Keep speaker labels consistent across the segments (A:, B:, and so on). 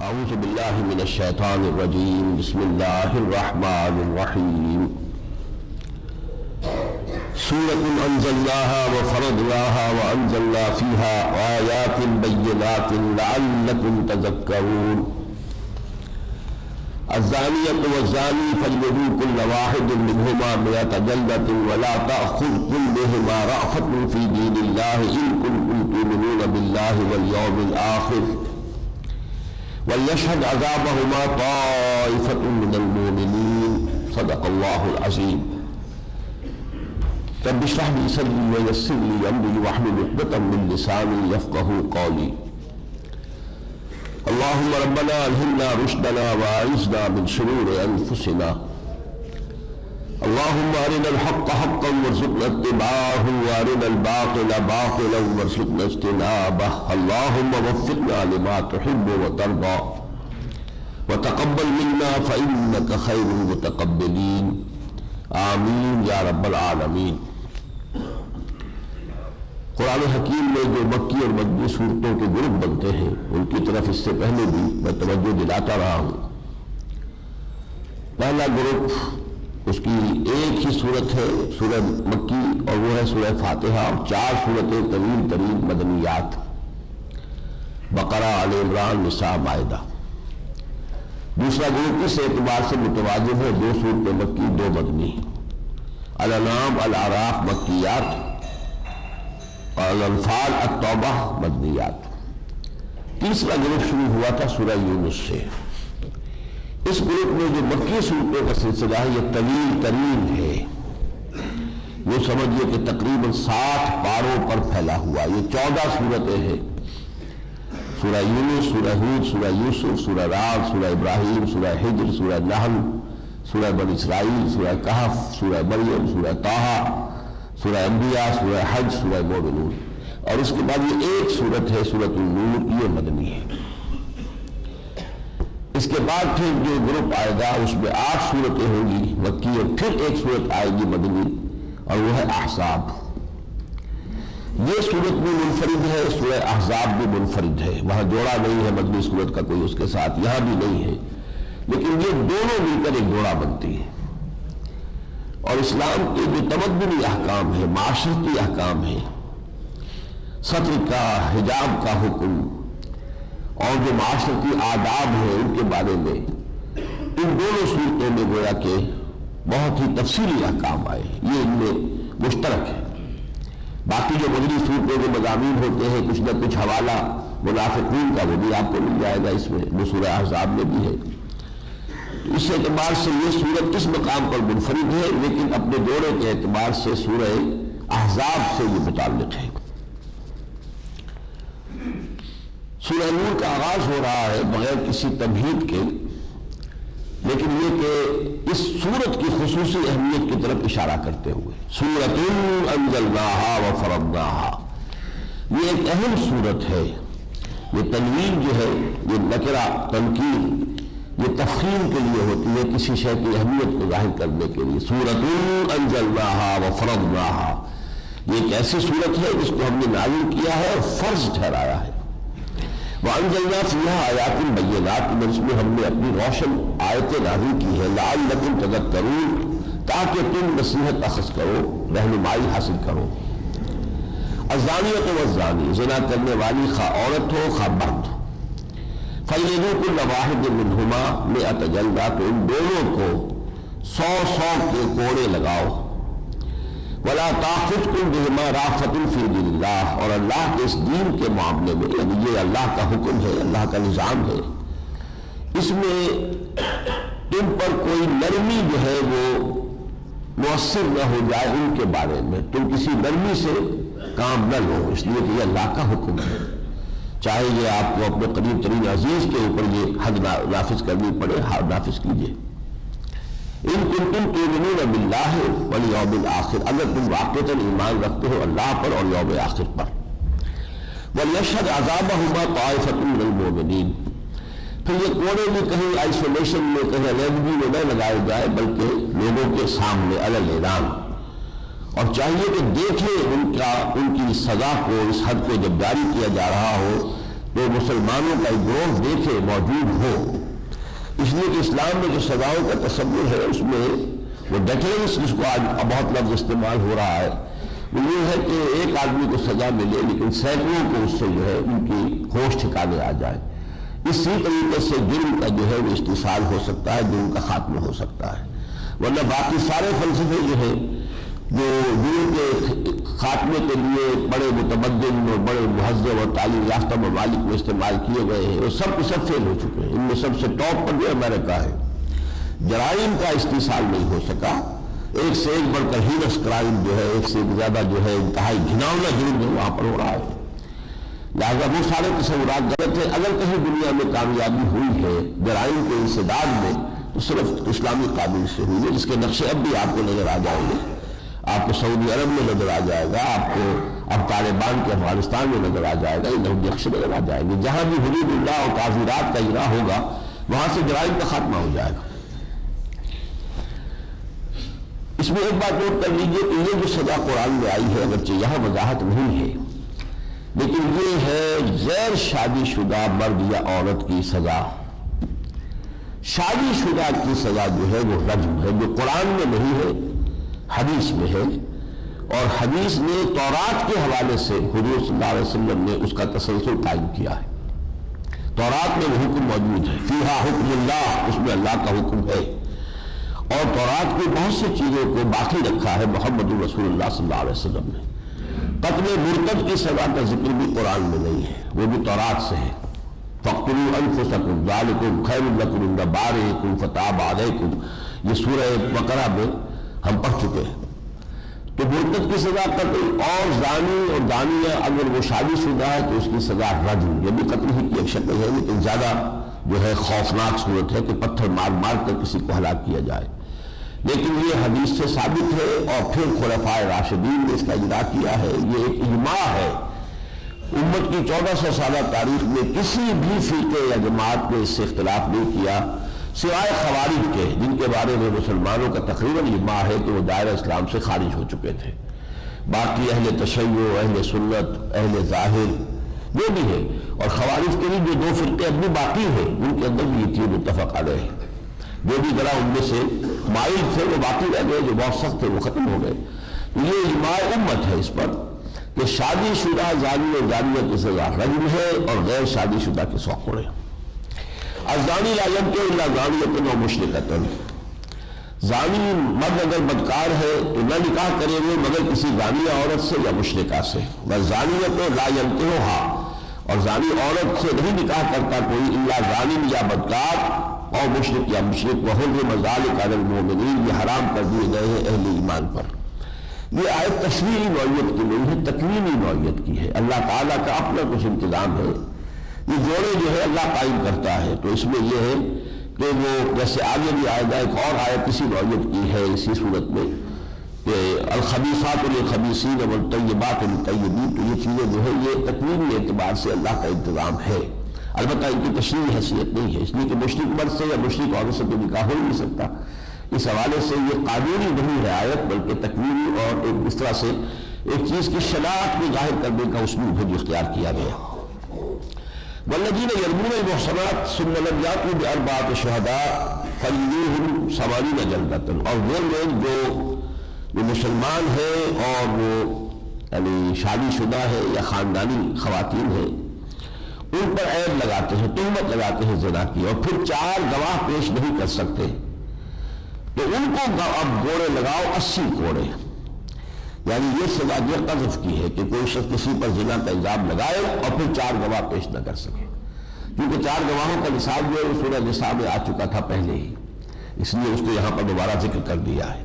A: اعوذ باللہ من الشیطان الرجیم بسم اللہ الرحمن الرحیم سورة انزلناها وفرضناها وانزلنا فيها آیات بینات لعلکم تذکرون الزانیة والزانی فاجلدوا كل واحد منهما مئة جلدة ولا تأخذكم بهما رأفة في دين الله إن كنتم تؤمنون بالله واليوم الآخر وَلْيَشْهَدْ عَذَابَهُمَا طَائِفَةٌ مِّنَ الْمُؤْمِنِينَ صدق الله العظيم رب اشرح لي صدري ويسر لي أمري واحلل عقدة من لساني يفقهوا قولي اللهم ربنا ألهمنا رشدنا وأعذنا من شرور أنفسنا اللهم أرنا الحق حقا وارزقنا اتباعه وأرنا الباطل باطلا وارزقنا اجتنابه اللهم وفقنا لما تحب وترضى وتقبل منا فإنك خير المتقبلين آمین یا رب العالمین۔ قرآن حکیم میں جو مکی اور مدنی صورتوں کے گروپ بنتے ہیں ان کی طرف اس سے پہلے بھی میں توجہ دلاتا رہا ہوں۔ پہلا گروپ اس کی ایک ہی صورت ہے سورہ مکی اور وہ ہے سورہ فاتحہ اور 4 صورتیں طویل ترین مدنیات بقرہ آل عمران نساء مائدہ۔ دوسرا گروپ اس اعتبار سے متوازن ہے 2 صورتیں مکی 2 مدنی، الانعام الاعراف مکیات اور الانفال التوبہ مدنیات۔ تیسرا گروپ شروع ہوا تھا سورہ یونس سے۔ اس گروپ میں جو مکی صورتوں کا سلسلہ ہے یہ طویل ترین ہے، وہ سمجھئے کہ تقریباً 60 پاروں پر پھیلا ہوا۔ یہ 14 صورتیں ہیں، سورہ یونس، سورہ ہود، سورہ یوسف، سورہ رعد، سورہ ابراہیم، سورہ ہجر، سورہ نحل، سورہ بنی اسرائیل، سورہ کہف، سورہ مریم، سورہ طٰہٰ، سورہ انبیاء، سورہ حج، سورہ مومنون، اور اس کے بعد یہ ایک صورت ہے سورۃ النور، یہ مدنی ہے۔ اس کے بعد پھر جو گروپ آئے گا اس میں 8 صورتیں ہوں گی مکی اور پھر ایک صورت آئے گی مدنی اور وہ ہے احزاب۔ یہ صورت بھی منفرد ہے، سورہ احزاب بھی منفرد ہے، وہاں جوڑا نہیں ہے مدنی صورت کا کوئی اس کے ساتھ، یہاں بھی نہیں ہے، لیکن یہ دونوں مل کر ایک جوڑا بنتی ہے۔ اور اسلام کے جو تمدنی احکام ہے، معاشرتی احکام ہے، ستر کا، حجاب کا حکم اور جو معاشرتی آداب ہیں ان کے بارے میں ان دونوں صورتوں میں گویا کہ بہت ہی تفصیلی احکام آئے، یہ ان میں مشترک ہے۔ باقی جو مدنی صورتوں کے مضامین ہوتے ہیں کچھ نہ کچھ حوالہ منافقین کا وہ بھی آپ کو مل جائے گا اس میں، وہ سورہ احزاب میں بھی ہے۔ اس اعتبار سے یہ صورت کس مقام پر منفرد ہے لیکن اپنے دورے کے اعتبار سے سورہ احزاب سے یہ متعلق ہے۔ سورہ نور کا آغاز ہو رہا ہے بغیر کسی تمہید کے، لیکن یہ کہ اس سورت کی خصوصی اہمیت کی طرف اشارہ کرتے ہوئے سورۃ انزلناها وفرضناها، یہ ایک اہم سورت ہے۔ یہ تنوین جو ہے یہ نکرہ تنکیر یہ تفخیم کے لیے ہوتی ہے، کسی شے کی اہمیت کو ظاہر کرنے کے لیے۔ سورۃ انزلناها وفرضناها، یہ ایک ایسی سورت ہے جس کو ہم نے نازل کیا ہے اور فرض ٹھہرایا ہے۔ وَأَنزَلْنَا فِيهَا آیَاتٍ بَيِّنَاتٍ، اس میں ہم نے اپنی روشن آیتیں نازل کی ہیں، لَعَلَّكُمْ تَذَكَّرُونَ، تاکہ تم نصیحت اخذ کرو، رہنمائی حاصل کرو۔ الزانیۃ والزانی، زنا کرنے والی خواہ عورت ہو خواہ مرد، فَاجْلِدُوا كُلَّ وَاحِدٍ مِّنْهُمَا مِئَةَ جَلْدَةٍ، تو ان دونوں کو 100 کے کوڑے لگاؤ۔ وَلَا تَأْخُذْكُمْ بِهِمَا رَأْفَةٌ فِي دِينِ اللَّهِ، اور اللہ کے اس دین کے معاملے میں، یعنی یہ اللہ کا حکم ہے، اللہ کا نظام ہے، اس میں تم پر کوئی نرمی جو ہے وہ مؤثر نہ ہو جائے ان کے بارے میں، تم کسی نرمی سے کام نہ لو، اس لیے کہ یہ اللہ کا حکم ہے، چاہے یہ آپ کو اپنے قریب ترین عزیز کے اوپر یہ حد نافذ کرنی پڑے، نافذ کیجیے۔ ان کنتم تؤمنون باللہ والیوم الآخر، اگر تم واقعتاً ایمان رکھتے ہو اللہ پر اور یوم آخر پر۔ وَلْيَشْهَدْ عَذَابَهُمَا طَائِفَةٌ مِّنَ الْمُؤْمِنِينَ، پھر یہ کوڑے بھی کہیں آئسولیشن میں، کہیں علیحدگی میں نہ لگائے جائے بلکہ لوگوں کے سامنے علی الاعلان، اور چاہیے کہ دیکھیں ان کی سزا کو، اس حد کو جب جاری کیا جا رہا ہو تو مسلمانوں کا ایک گروہ دیکھے موجود ہو. اس لیے کہ اسلام میں جو سزاؤں کا تصور ہے اس میں وہ ڈیٹرنس جس کو آج بہت لفظ استعمال ہو رہا ہے وہ یہ ہے کہ ایک آدمی کو سزا ملے لیکن سینکڑوں کو اس سے جو ہے ان کی ہوش ٹھکانے آ جائے. اسی طریقے سے جرم کا جو ہے وہ استحصال ہو سکتا ہے, جرم کا خاتمہ ہو سکتا ہے. ورنہ باقی سارے فلسفے جو ہے جو جرم کے خاتمے کے لیے بڑے متمدن اور بڑے مہذب اور تعلیم یافتہ ممالک میں استعمال کیے گئے ہیں وہ سب کے سب فیل ہو چکے ہیں. ان میں سب سے ٹاپ پر جو امریکہ ہے. جرائم کا استحصال نہیں ہو سکا. ایک سے ایک بڑھ کر ہینس کرائم جو ہے, ایک سے زیادہ جو ہے انتہائی گھناؤنا جرم جو وہاں پر ہو رہا ہے. لہٰذا وہ سارے تصورات غلط ہیں. اگر کہیں دنیا میں کامیابی ہوئی ہے جرائم کے انسداد میں تو صرف اسلامی قانون سے ہوئی ہے, جس کے نقشے اب بھی آپ کو نظر آ جائیں گے. آپ کو سعودی عرب میں نظر آ جائے گا, آپ کو اب طالبان کے افغانستان میں نظر آ جائے گا, یہ نقش نظر آ جائیں گے. جہاں بھی حدود اللہ اور تعزیرات کا اجرا ہوگا وہاں سے جرائم کا خاتمہ ہو جائے گا. اس میں ایک بات نوٹ کر لیجیے کہ یہ جو سزا قرآن میں آئی ہے اگرچہ یہاں وضاحت نہیں ہے لیکن یہ ہے غیر شادی شدہ مرد یا عورت کی سزا. شادی شدہ کی سزا جو ہے وہ رجم ہے, جو قرآن میں نہیں ہے حدیث میں ہے. اور حدیث نے تورات کے حوالے سے حضور صلی اللہ علیہ وسلم نے اس کا تسلسل قائم کیا ہے. تورات میں وہ حکم موجود ہے, فیہا حکم اللہ, اس میں اللہ کا حکم ہے. اور تورات کی بہت سی چیزوں کو باقی رکھا ہے محمد رسول اللہ صلی اللہ علیہ وسلم نے. قتل مرتد کی سزا کا ذکر بھی قرآن میں نہیں ہے, وہ بھی تورات سے ہے. فَاقْتُلُوا أَنفُسَكُمْ ذَلِكُمْ خَيْرٌ لَكُمْ عِندَ بَارِئِكُمْ فَتَابَ عَلَيْكُمْ, یہ سورہ بقرہ میں ہم پڑھ چکے ہیں. تو مرتد کی سزا قتل, اور زانی اور دانیہ اگر وہ شادی شدہ ہے تو اس کی سزا رجم, یہ بھی قتل ہی کی ایک شکل ہے لیکن زیادہ جو ہے خوفناک صورت ہے کہ پتھر مار مار کر کسی کو ہلاک کیا جائے. لیکن یہ حدیث سے ثابت ہے اور پھر خلفائے راشدین نے اس کا اجرا کیا ہے. یہ ایک اجماع ہے. امت کی 1400 سالہ تاریخ میں کسی بھی فرقے یا جماعت نے اس سے اختلاف نہیں کیا سوائے خوارج کے, جن کے بارے میں مسلمانوں کا تقریباً اجماع ہے کہ وہ دائرہ اسلام سے خارج ہو چکے تھے. باقی اہل تشیع, اہل سنت, اہل ظاہر جو بھی ہے, اور خوارج کے بھی جو 2 فرقے اب بھی باقی ہیں ان کے اندر بھی یہ چیز متفق علیہ ہے. جو بھی ذرا ان میں سے مائل تھے وہ باقی رہ گئے, جو بہت سخت تھے وہ ختم ہو گئے. یہ اجماع امت ہے اس پر کہ شادی شدہ زانی اور زانیہ کی سزا رجم ہے اور غیر شادی شدہ کی 100 کوڑے. الزانی لا ينکح الا زانیۃ او مشرکۃ, زانی مرد اگر بدکار ہے تو نہ نکاح کرے وہ مگر کسی زانیہ عورت سے یا مشرکہ سے. والزانیۃ لا ينکحها, اور زانی عورت سے نہیں نکاح کرتا کوئی الا زانی یا بدکار اور مشرک یا مشرک. وحرم ذلک علی المؤمنین, یہ حرام کر دیے گئے ہیں اہل ایمان پر. یہ آیت تشریعی نوعیت کی نہیں ہے, تکوینی نوعیت کی ہے. اللہ تعالیٰ کا اپنا کچھ انتظام ہے. یہ جوڑے جو ہے اللہ قائم کرتا ہے. تو اس میں یہ ہے کہ وہ جیسے آگے بھی آئے گا ایک اور آیت اسی نوعیت کی ہے اسی صورت میں کہ الخبیثات للخبیثین والطیبات للطیبین. تو یہ چیزیں جو ہے یہ تکوینی اعتبار سے اللہ کا انتظام ہے. البتہ ان کی تشریعی حیثیت نہیں ہے, اس لیے کہ مشرک مرد سے یا مشرک عورت سے تو نکاح ہو نہیں سکتا. اس حوالے سے یہ قانونی نہیں ہے آیت بلکہ تکوینی اور ایک اس طرح سے ایک چیز کی شناخت میں ظاہر کرنے کا اسلوب ہے جو اختیار کیا گیا. والذین یرمون المحصنات ثم لم یأتوا بأربعة شہداء فجلدوہم 80 جلدۃ, اور وہ لوگ جو مسلمان ہیں اور وہ یعنی شادی شدہ ہے یا خاندانی خواتین ہیں ان پر عیب لگاتے ہیں, تہمت لگاتے ہیں زنا کی, اور پھر 4 گواہ پیش نہیں کر سکتے تو ان کو اب کوڑے لگاؤ 80 کوڑے. یعنی یہ سزا جو قذف کی ہے کہ کوئی شخص کسی پر زنا کا الزام لگائے اور پھر 4 گواہ پیش نہ کر سکے, کیونکہ 4 گواہوں کا نصاب جو ہے سورہ نساء میں آ چکا تھا پہلے ہی, اس لیے اس کو یہاں پر دوبارہ ذکر کر دیا ہے.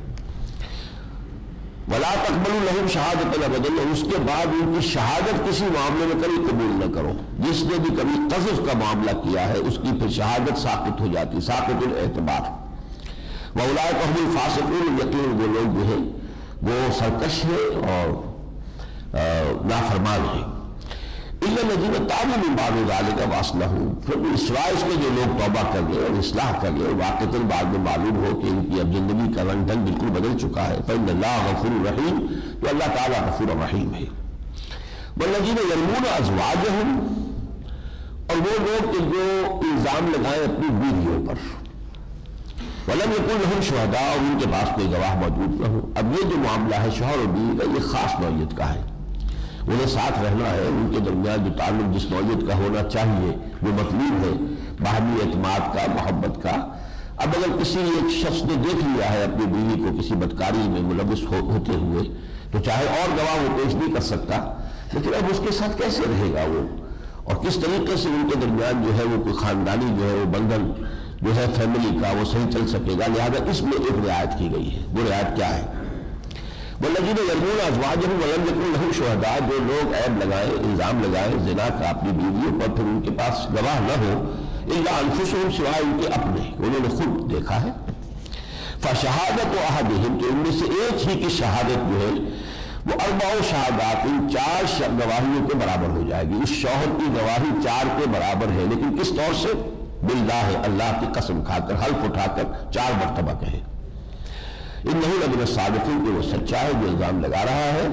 A: وَلَا تَقْبَلُوا لَهُمْ شَهَادَةً أَبَدًا, اور اس کے بعد ان کی شہادت کسی معاملے میں کبھی قبول نہ کرو. جس نے بھی کبھی قذف کا معاملہ کیا ہے اس کی پھر شہادت ساقط ہو جاتی, ساقط الاعتبار. وَأُولَٰئِكَ هُمُ الْفَاسِقُونَ, یقین وہ لوگ جو ہیں وہ سرکش ہے اور نافرمان ہے. إِلَّا الَّذِينَ تَابُوا مِن بَعْدِ ذَلِكَ وَأَصْلَحُوا, پھر سوائے اس کے جو لوگ توبہ کر گئے اور اصلاح کر گئے, واقعتاً بعد میں معلوم ہو کہ ان کی اب زندگی کا رنگ ڈھنگ بالکل بدل چکا ہے. فإن اللہ غفور رحیم, تو اللہ تعالیٰ غفور رحیم ہے. والذین یرمون ازواجہم, اور وہ لوگ کہ جو الزام لگائیں اپنی بیویوں پر، ولم یکن لہم شہداء، اور ان کے پاس کوئی گواہ موجود نہ ہو۔ اب یہ جو معاملہ ہے شوہر اور بیوی کا، یہ خاص نوعیت کا ہے، انہیں ساتھ رہنا ہے، ان کے درمیان جو تعلق جس نوعیت کا ہونا چاہیے وہ مطلوب ہے، باہمی اعتماد کا، محبت کا۔ اب اگر کسی ایک شخص نے دیکھ لیا ہے اپنی بیوی کو کسی بدکاری میں ملوث ہوتے ہوئے، تو چاہے اور گواہ وہ پیش نہیں کر سکتا، لیکن اب اس کے ساتھ کیسے رہے گا وہ، اور کس طریقے سے ان کے درمیان جو ہے وہ کوئی خاندانی جو ہے وہ بندھن جو ہے فیملی کا وہ صحیح چل سکے گا۔ لہذا اس میں ایک رعایت کی گئی ہے۔ وہ رعایت کیا ہے؟ والذین یرمون ازواجہم ولم یکن لہم شہداء، جو لوگ عیب لگائیں، الزام لگائیں زنا کا اپنی بیویوں پر، پھر ان کے پاس گواہ نہ ہو، الا انفسہم، سوائے ان کے اپنے، انہوں نے خود دیکھا ہے، فشہادت احدہم، تو ان میں سے ایک ہی کی شہادت جو ہے وہ اربع شہادات، ان 4 گواہیوں کے برابر ہو جائے گی۔ اس شوہر کی گواہی 4 کے برابر ہے، لیکن کس طور سے؟ باللہ، اللہ کی قسم کھا کر، حلف اٹھا کر 4 مرتبہ کہے، انہ لمن الصادقین، کہ وہ سچا ہے جو الزام لگا رہا ہے،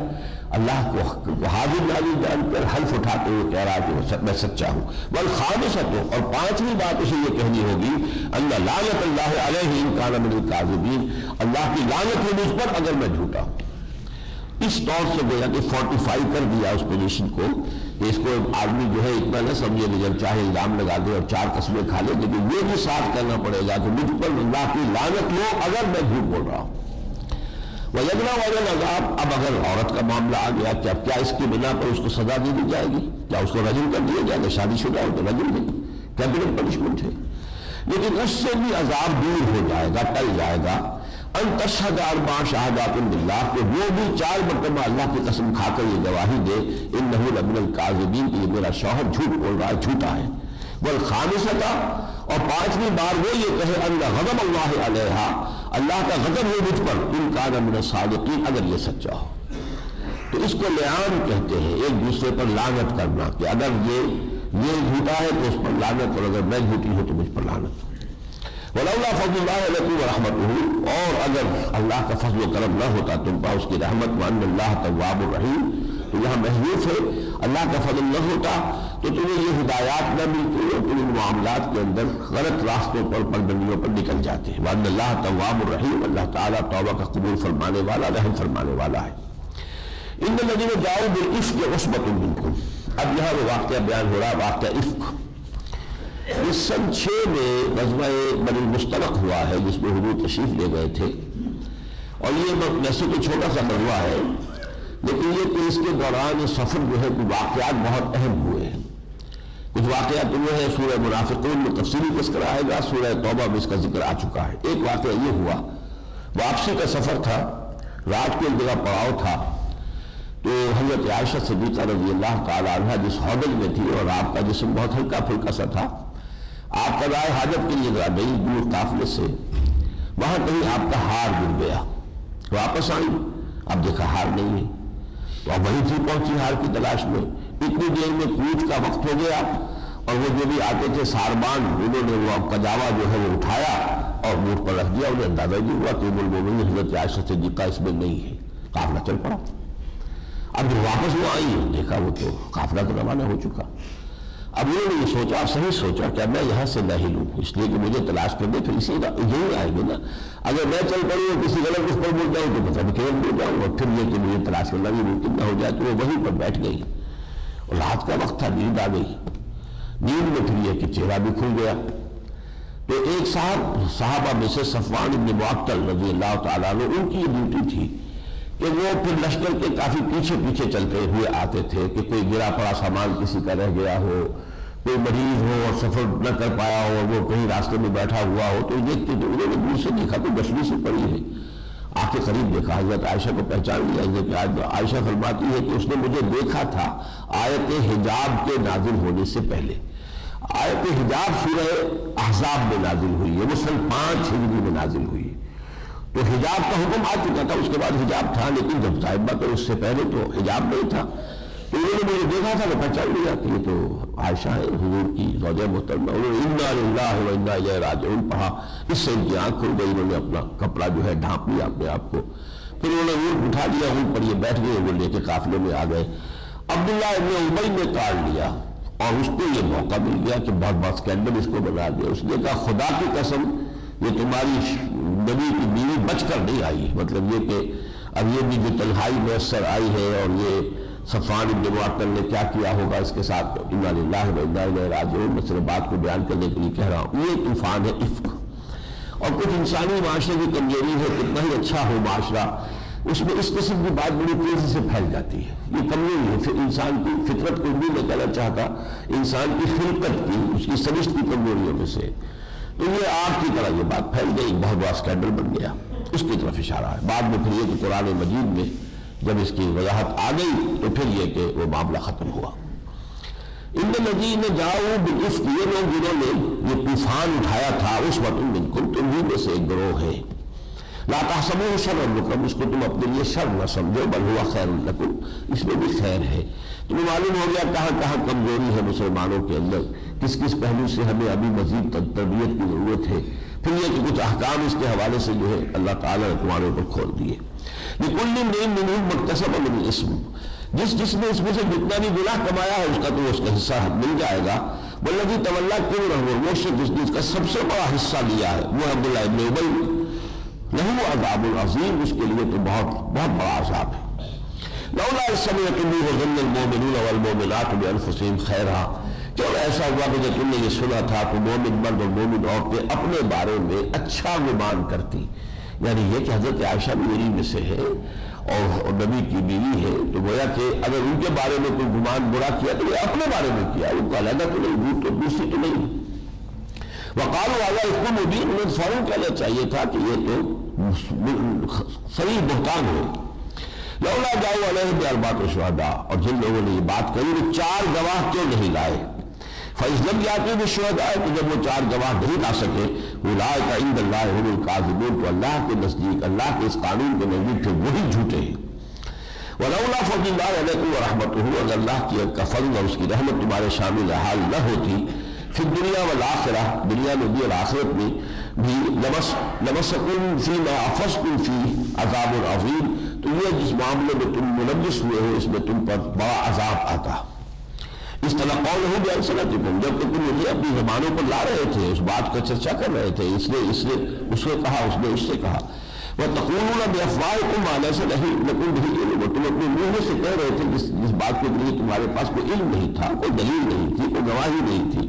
A: اللہ کو حاضر ناظر جان کر حلف اٹھا کے وہ کہہ رہا ہے کہ میں سچا ہوں۔ والخامسۃ، اور 5ویں بات اسے یہ کہنی ہوگی، ان لعنت اللہ علیہ ان کان من الکاذبین، اللہ کی لعنت ہے مجھ پر اگر میں جھوٹا ہوں۔ اس طور سے گویا کہ 45 کر دیا اس پوزیشن کو، کہ اس کو آدمی جو ہے اتنا نہ سمجھے کہ جب چاہے الزام لگا دے اور 4 قسمیں کھا لے، لیکن یہ بھی ساتھ کرنا پڑے گا کہ مجھ پر اللہ کی لعنت ہو اگر میں جھوٹ بول رہا ہوں۔ وَيَجْنَا وَجَنَ عَذَابٍ، اب اگر عورت کا معاملہ آ گیا، کیا اس کی بنا پر اس کو سزا دے دی جائے گی؟ کیا اس کو رجم کر دیا جائے گا؟ شادی شدہ ہو تو رجم دے، کیپٹل پنشمنٹ ہے، لیکن اس سے بھی عذاب دور ہو جائے گا، ٹل جائے گا۔ ان تشہد 4 شہادات باللہ، کہ وہ بھی 4 مرتبہ اللہ کی قسم کھا کر یہ گواہی دے، انہ لمن الکاذبین، کہ یہ میرا شوہر جھوٹ بول رہا ہے، جھوٹا ہے۔ والخامسۃ، اور 5ویں بار وہ یہ کہے، ان غضب اللہ علیہا، اللہ کا غضب ہے مجھ پر، ان کان من الصادقین، اگر یہ سچا ہو۔ تو اس کو لعان کہتے ہیں، ایک دوسرے پر لعنت کرنا، کہ اگر یہ جھوٹا ہے تو اس پر لعنت، اور اگر میں جھوٹی ہوں تو مجھ پر لعنت۔ ولولا فضل اللہ علیکم ورحمتہ، اور اگر اللہ کا فضل و کرم نہ ہوتا تم پر، اس کی رحمت، وان اللہ تواب الرحیم، تو یہاں محذوف ہے، اللہ کا فضل نہ ہوتا تو تمہیں یہ ہدایات نہ ملتی اور تم ان معاملات کے اندر غلط راستوں پر، پگڈنڈیوں پر نکل جاتے ہیں۔ وان اللہ تواب الرحیم، اللہ تعالیٰ توبہ کا قبول فرمانے والا، رحم فرمانے والا ہے۔ ان الذین جاؤوا بالافک عصبۃ منکم، اب یہاں وہ واقعہ بیان ہو رہا ہے، واقعہ افک۔ اس سن 6 میں غزوہ بنی المصطلق ہوا ہے، جس میں حضور تشریف لے گئے تھے، اور یہ ویسے تو چھوٹا سا غزوہ ہے، لیکن یہ کہ اس کے دوران سفر جو ہے کچھ واقعات بہت اہم ہوئے ہیں۔ کچھ واقعات وہ ہے، سورہ منافقون میں تفصیلی تذکرہ آئے گا، سورہ توبہ میں اس کا ذکر آ چکا ہے۔ ایک واقعہ یہ ہوا، واپسی کا سفر تھا، رات کو ایک جگہ پڑاؤ تھا، تو حضرت عائشہ صدیقہ رضی اللہ تعالیٰ عنہ جس ہودج میں تھی، اور آپ کا جسم بہت ہلکا پھلکا سا تھا، آپ کا رائے حاجت کے لیے گئی دور قافلے سے، وہاں کہیں آپ کا ہار گر گیا، واپس آئی، اب دیکھا ہار نہیں ہے، تو اب وہیں تھی پہنچی ہار کی تلاش میں، اتنی دیر میں کوچ کا وقت ہو گیا، اور وہ جو بھی آتے تھے ساربان، انہوں نے وہ قجاوا جو ہے وہ اٹھایا اور منہ پر رکھ دیا، انہیں اندازہ نہیں ہوا کہ المومنین حضرت عائشہ صدیقہ اس میں نہیں ہے، قافلہ چل پڑا۔ اب جب واپس وہ آئی، دیکھا وہ تو قافلہ تو روانہ ہو چکا۔ اب انہوں نے یہ سوچا، صحیح سوچا کہ میں یہاں سے نہ ہلوں، اس لیے کہ مجھے تلاش کرنے پھر اسی یہی آئیں گے نا، اگر میں چل پڑوں اور کسی غلط اس پر مڑ جاؤں تو پتہ نہیں کیوں مڑ جاؤں، اور پھر یہ کہ مجھے تلاش کرنا بھی ممکن نہ ہو جائے، تو وہ وہیں پر بیٹھ گئی، اور رات کا وقت تھا، نیند آ گئی، نیند میں پھر یہ کہ چہرہ بھی کھل گیا، تو ایک صحابہ میں سے صفوان بن معطل رضی اللہ تعالیٰ عنہ، ان کی یہ ڈیوٹی تھی کہ وہ پھر لشکر کے کافی پیچھے پیچھے چلتے ہوئے آتے تھے، کہ کوئی گرا پڑا سامان کسی کا رہ گیا ہو، کوئی مریض ہو اور سفر نہ کر پایا ہو، اور وہ کہیں راستے میں بیٹھا ہوا ہو، تو دیکھتے تھے، انہوں نے دور سے دیکھا تو گشنی سے پڑی ہے، آ کے قریب دیکھا، حضرت عائشہ کو پہچان لیا، حضرت عائشہ فرماتی ہے کہ اس نے مجھے دیکھا تھا آیت حجاب کے نازل ہونے سے پہلے۔ آیت حجاب سورہ احزاب میں نازل ہوئی ہے، وہ سن 5 ہجری میں نازل ہوئی، تو حجاب کا حکم آ چکا تھا، اس کے بعد حجاب تھا، لیکن جب صاحبہ تو اس سے پہلے تو حجاب نہیں تھا، تو انہوں نے مجھے دیکھا تھا، میں پہچان لیا کہ یہ تو عائشہ ہے، حضور کی زوجہ محترمہ، انہوں نے انا للہ و انا الیہ راجعون پڑھا، اس سے ان کی آنکھ کھل گئی، انہوں نے اپنا کپڑا جو ہے ڈھانپ لیا اپنے آپ کو، پھر انہوں نے اونٹ اٹھا لیا، اونٹ پر یہ بیٹھ گئے، وہ لے کے قافلے میں آ گئے۔ عبداللہ ابن ابی نے کاٹ لیا اور اس کو یہ موقع مل گیا کہ بہت بہت اسکینڈل اس کو بنا دیا. اس نے کہا خدا کی قسم یہ تمہاری نبی کی بیوی بچ کر نہیں آئی. مطلب یہ کہ اب یہ بھی جو تنہائی میسر آئی ہے اور یہ صفوان بن معطل نے کیا کیا ہوگا اس کے ساتھ. انا للہ و انا الیہ راجعون. میں صرف بات کو بیان کرنے کے لیے کہہ رہا ہوں. یہ طوفان ہے عفق. اور کچھ انسانی معاشرے کی کمزوری ہے, کتنا ہی اچھا ہو معاشرہ, اس میں اس قسم کی بات بڑی تیزی سے پھیل جاتی ہے. یہ کمزوری ہے پھر انسان کی فطرت کو بھی میں کہنا چاہتا, انسان کی خلقت کی, اس کی سرشت کی کمزوریوں میں سے. تو یہ آگ کی طرح یہ بات پھیل گئی, بہت بڑا اسکینڈل بن گیا. اس کی طرف اشارہ ہے. بعد میں پھر یہ کہ قرآن مجید میں جب اس کی وضاحت آ گئی تو پھر یہ کہ وہ معاملہ ختم ہوا. ان الذین جاؤوا بالافک, یہ لوگ جنہوں نے یہ طوفان اٹھایا تھا, عصبۃ منکم, تمہیں میں سے ایک گروہ ہے. لا تحسبوه شرا لکم, اس کو تم اپنے لیے شر نہ سمجھو, بل ہوا خیر لکم, اس میں بھی خیر ہے. تمہیں معلوم ہو گیا کہاں کہاں کمزوری ہے مسلمانوں کے اندر, کس کس پہلو سے ہمیں ابھی مزید تربیت کی ضرورت ہے. پھر یہ کہ کچھ احکام اس کے حوالے سے جو ہے اللہ تعالیٰ نے تمہارے اوپر کھول دیے. لِكُلِّ امْرِئٍ مِّنْهُمْ مَا اكْتَسَبَ مِنْ الْإِثْمِ, جس نے اس میں سے جتنا بھی گناہ کمایا ہے اس کا تو اس کا حصہ مل جائے گا. وَالَّذِي تَوَلَّىٰ كِبْرَهُ, وہ شخص جس نے اس کا سب سے بڑا حصہ لیا ہے وہ عبداللہ ابن ابی, لَهُ عَذَابٌ عَظِيمٌ, اس کے لیے تو بہت بہت بڑا عذاب ہے. لَوْلَا إِذْ سَمِعْتُمُوهُ ظَنَّ الْمُؤْمِنُونَ وَالْمُؤْمِنَاتُ بِأَنفُسِهِمْ خَيْرًا, کیوں ایسا ہوا کہ جب تم نے یہ سنا تھا تو مومن مرد اور مومن عورتیں اپنے بارے میں اچھا گمان کرتی. یعنی یہ کہ حضرت عائشہ بھی میری میں سے ہے اور نبی کی بیوی ہے, تو گویا کہ اگر ان کے بارے میں کوئی گمان برا کیا تو یہ اپنے بارے میں کیا, ان کو علیحدہ تو نہیں, وہ تو دوسری تو نہیں. وقالوا هذا إفك مبين, انہیں فوراً کہنا چاہیے تھا کہ یہ تو صریح بہتان ہے. لولا جاؤ علیہ بأربعۃ شہداء, اور جن لوگوں نے یہ بات کہی وہ 4 گواہ کیوں نہیں لائے. فإذ لم يأتوا بالشهداء, تو جب وہ 4 گواہ نہیں لا سکے, أولئك عند الله هم الكاذبون, تو اللہ کے نزدیک, اللہ کے اس قانون کے نزدیک تو وہی جھوٹے ہیں. ولولا فضل الله عليكم ورحمته, اگر اللہ کی فضل اور اس کی رحمت تمہارے شامل حال نہ ہوتی, فی الدنیا والآخرہ, دنیا میں بھی اور آخرت میں بھی, لمسکم فیما افضتم فیہ عذاب عظیم, تو یہ جس معاملے میں تم ملوث ہوئے ہو اس میں تم پر بڑا عذاب آتا. اس طرح قول ہو گیا سنتکم, جب کہ تم مجھے اپنی زبانوں پر لا رہے تھے, اس بات کا چرچا کر رہے تھے, اس نے اس سے کہا, اس نے اس سے کہا. وَتَقُولُونَ بِأَفْوَاهِكُم مَّا لَيْسَ لَكُم بِهِ عِلْمٌ, تم اپنے منہ سے کہہ رہے تھے جس بات کے لیے تمہارے پاس کوئی علم نہیں تھا, کوئی دلیل نہیں تھی, کوئی گواہی نہیں تھی.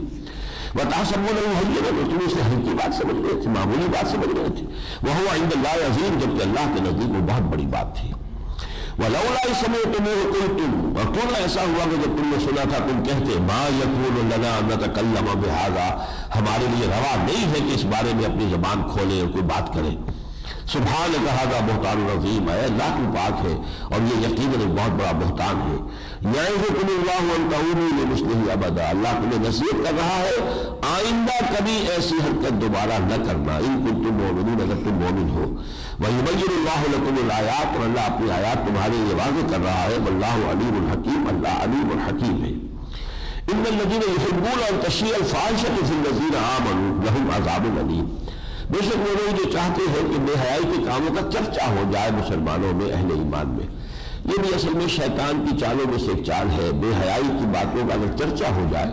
A: وَتَحْسَبُونَهُ هَيِّنًا, تم اسے ہلکی بات سمجھ رہے تھے, معمولی بات سمجھ رہے تھے. وَهُوَ عِندَ اللَّهِ عَظِيمٌ, جبکہ اللہ کے نزدیک وہ بہت بڑی بات تھی. وَلَوْلَا إِذْ سَمِعْتُمُوهُ قُلْتُمْ, اور کیوں نہ ایسا ہوا کہ جب تم نے سنا تھا تم کہتے مَا يَكُونُ لَنَا أَن نَتَكَلَّمَ بِهَذَا, ہمارے لیے روا نہیں ہے کہ اس بارے میں اپنی زبان کھولے اور کوئی بات کرے. سبحانک ھذا بہتان عظیم, ہے اللہ کی پاک ہے اور یہ یقیناً ایک بہت بڑا بہتان ہے. یعظکم اللہ ان تعودوا لمثلہ ابدا, اللہ تمہیں نصیحت کر رہا ہے آئندہ کبھی ایسی حرکت دوبارہ نہ کرنا, ان کنتم مؤمنین, اگر تم مومن ہو. وَيُبَيِّنُ اللَّهُ لَكُمُ الْآيَاتِ, اور اللہ اپنی آیات تمہارے لیے واضح کر رہا ہے. وَاللَّهُ عَلِيمٌ حَكِيمٌ, اللہ علیم الحکیم ہے. إِنَّ الَّذِينَ يُحِبُّونَ أَن تَشِيعَ الْفَاحِشَةُ فِي الَّذِينَ آمَنُوا لَهُمْ عَذَابٌ أَلِيمٌ, بے شک وہ لوگ جو چاہتے ہیں کہ بے حیائی کے کاموں کا چرچا ہو جائے مسلمانوں میں, اہل ایمان میں. یہ بھی اصل میں شیطان کی چالوں میں سے ایک چال ہے. بے حیائی کی باتوں کا اگر چرچا ہو جائے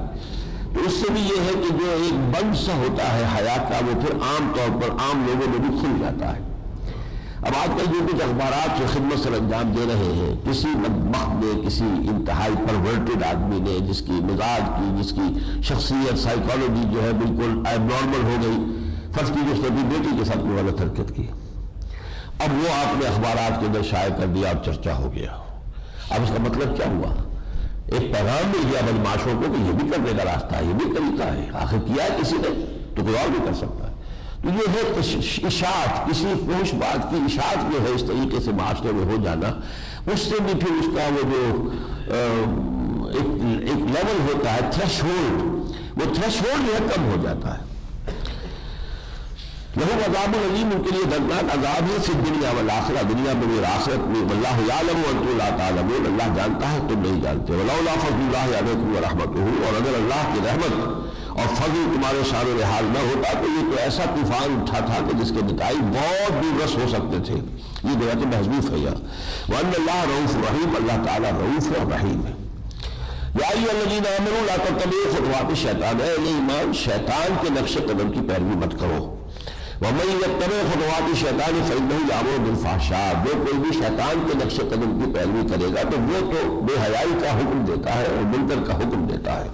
A: تو اس سے بھی یہ ہے کہ جو ایک بند سا ہوتا ہے حیا کا, وہ پھر عام طور پر عام لوگوں میں بھی کھل جاتا ہے. اب آج کل جو کچھ اخبارات جو خدمت سر انجام دے رہے ہیں, کسی مطبخ میں کسی انتہائی پرورٹڈ آدمی نے, جس کی مزاج کی, جس کی شخصیت سائیکالوجی جو ہے بالکل ایب نارمل ہو گئی, فرض کی اس نے بھی بیٹی کے ساتھ کوئی غلط حرکت کی, اب وہ آپ نے اخبارات کے اندر شائع کر دیا اور چرچا ہو گیا. اب اس کا مطلب کیا ہوا؟ ایک پیغام مل گیا بدماشوں کو کہ یہ بھی کرنے کا راستہ ہے, یہ بھی طریقہ ہے, آخر کیا ہے کسی نے تو کوئی اور بھی کر سکتا ہے. تو یہ ہے اشاعت, کسی فحش بات کی اشاعت جو ہے اس طریقے سے معاشرے میں ہو جانا, اس سے بھی پھر اس کا وہ جو ایک لیول ہوتا ہے, تھریش ہولڈ, وہ تھریش ہولڈ جو ہے کم ہو جاتا ہے. لہم عذاب علیم, ان کے لیے دردناک عذاب ہے فی الدنیا والآخرہ, دنیا میں بھی آخرت میں. واللہ یعلم وانتم لا تعلمون, اللہ جانتا ہے تم نہیں جانتے. ولولا فضل اللہ علیکم ورحمتہ, اور اگر اللہ کی رحمت اور فضل تمہارے شان و حال نہ ہوتا تو یہ تو ایسا طوفان اٹھا تھا کہ جس کے نتائج بہت دور رس ہو سکتے تھے. یہ گویا کہ محذوف ہے. وان اللہ رؤوف رحیم, اللہ تعالیٰ رؤوف اور رحیم ہے. یا ایھا الذین آمنوا لا تتبعوا خطوات الشیطان، اے ایمان شیطان کے نقش قدم کی پیروی مت کرو. ومن یتبع خطوات الشیطان فإنہ یأمر بالفحشاء، جو کوئی بھی شیطان کے نقش قدم کی پیروی کرے گا تو وہ تو بے حیائی کا حکم دیتا ہے اور منکر کا حکم دیتا ہے.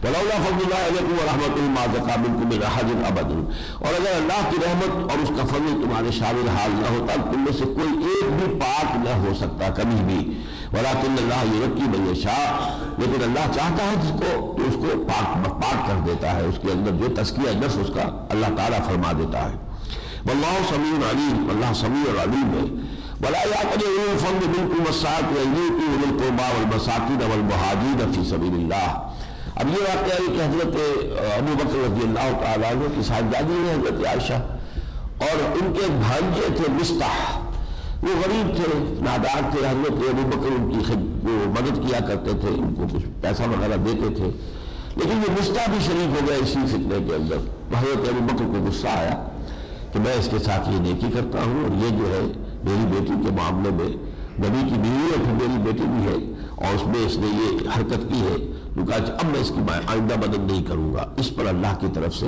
A: ولولا فضل اللہ علیکم ورحمتہ ما زکا منکم من احد ابدا، اور اگر اللہ کی رحمت اور اس کا فضل تمہارے شامل حال نہ ہوتا تم میں سے کوئی ایک بھی پاک نہ ہو سکتا کبھی بھی. ولکن اللہ یزکی من یشاء، لیکن اللہ چاہتا ہے جس کو تو اس کو پاک کر دیتا ہے، اس کے اندر جو تزکیہ نفس اس کا اللہ تعالیٰ فرما دیتا ہے. واللہ سمیع علیم، اللہ سمیع اور علیم ہے. ولا یعتل اولو الفضل منکم والسعة ان یؤتوا اولي القربى والمساکین والمہاجرین فی سبیل اللہ. اب یہ واقعہ ہے کہ حضرت ابو بکر رضی اللہ تعالیٰ عنہ کی صاحبزادی ہے حضرت عائشہ، اور ان کے بھانجے تھے مصطح، وہ غریب تھے، نادار تھے. حضرت ابو بکر ان کی مدد کیا کرتے تھے، ان کو کچھ پیسہ وغیرہ دیتے تھے، لیکن یہ مصطح بھی شریک ہو گیا اسی فتنے کے اندر. حضرت ابو بکر کو غصہ آیا کہ میں اس کے ساتھ یہ نیکی کرتا ہوں اور یہ جو ہے میری بیٹی کے معاملے میں نبی کی بیوی ہے، پھر میری بیٹی بھی ہے اور اس میں اس نے یہ حرکت کی ہے، تو کہا اب میں اس کی آئندہ مدد نہیں کروں گا. اس پر اللہ کی طرف سے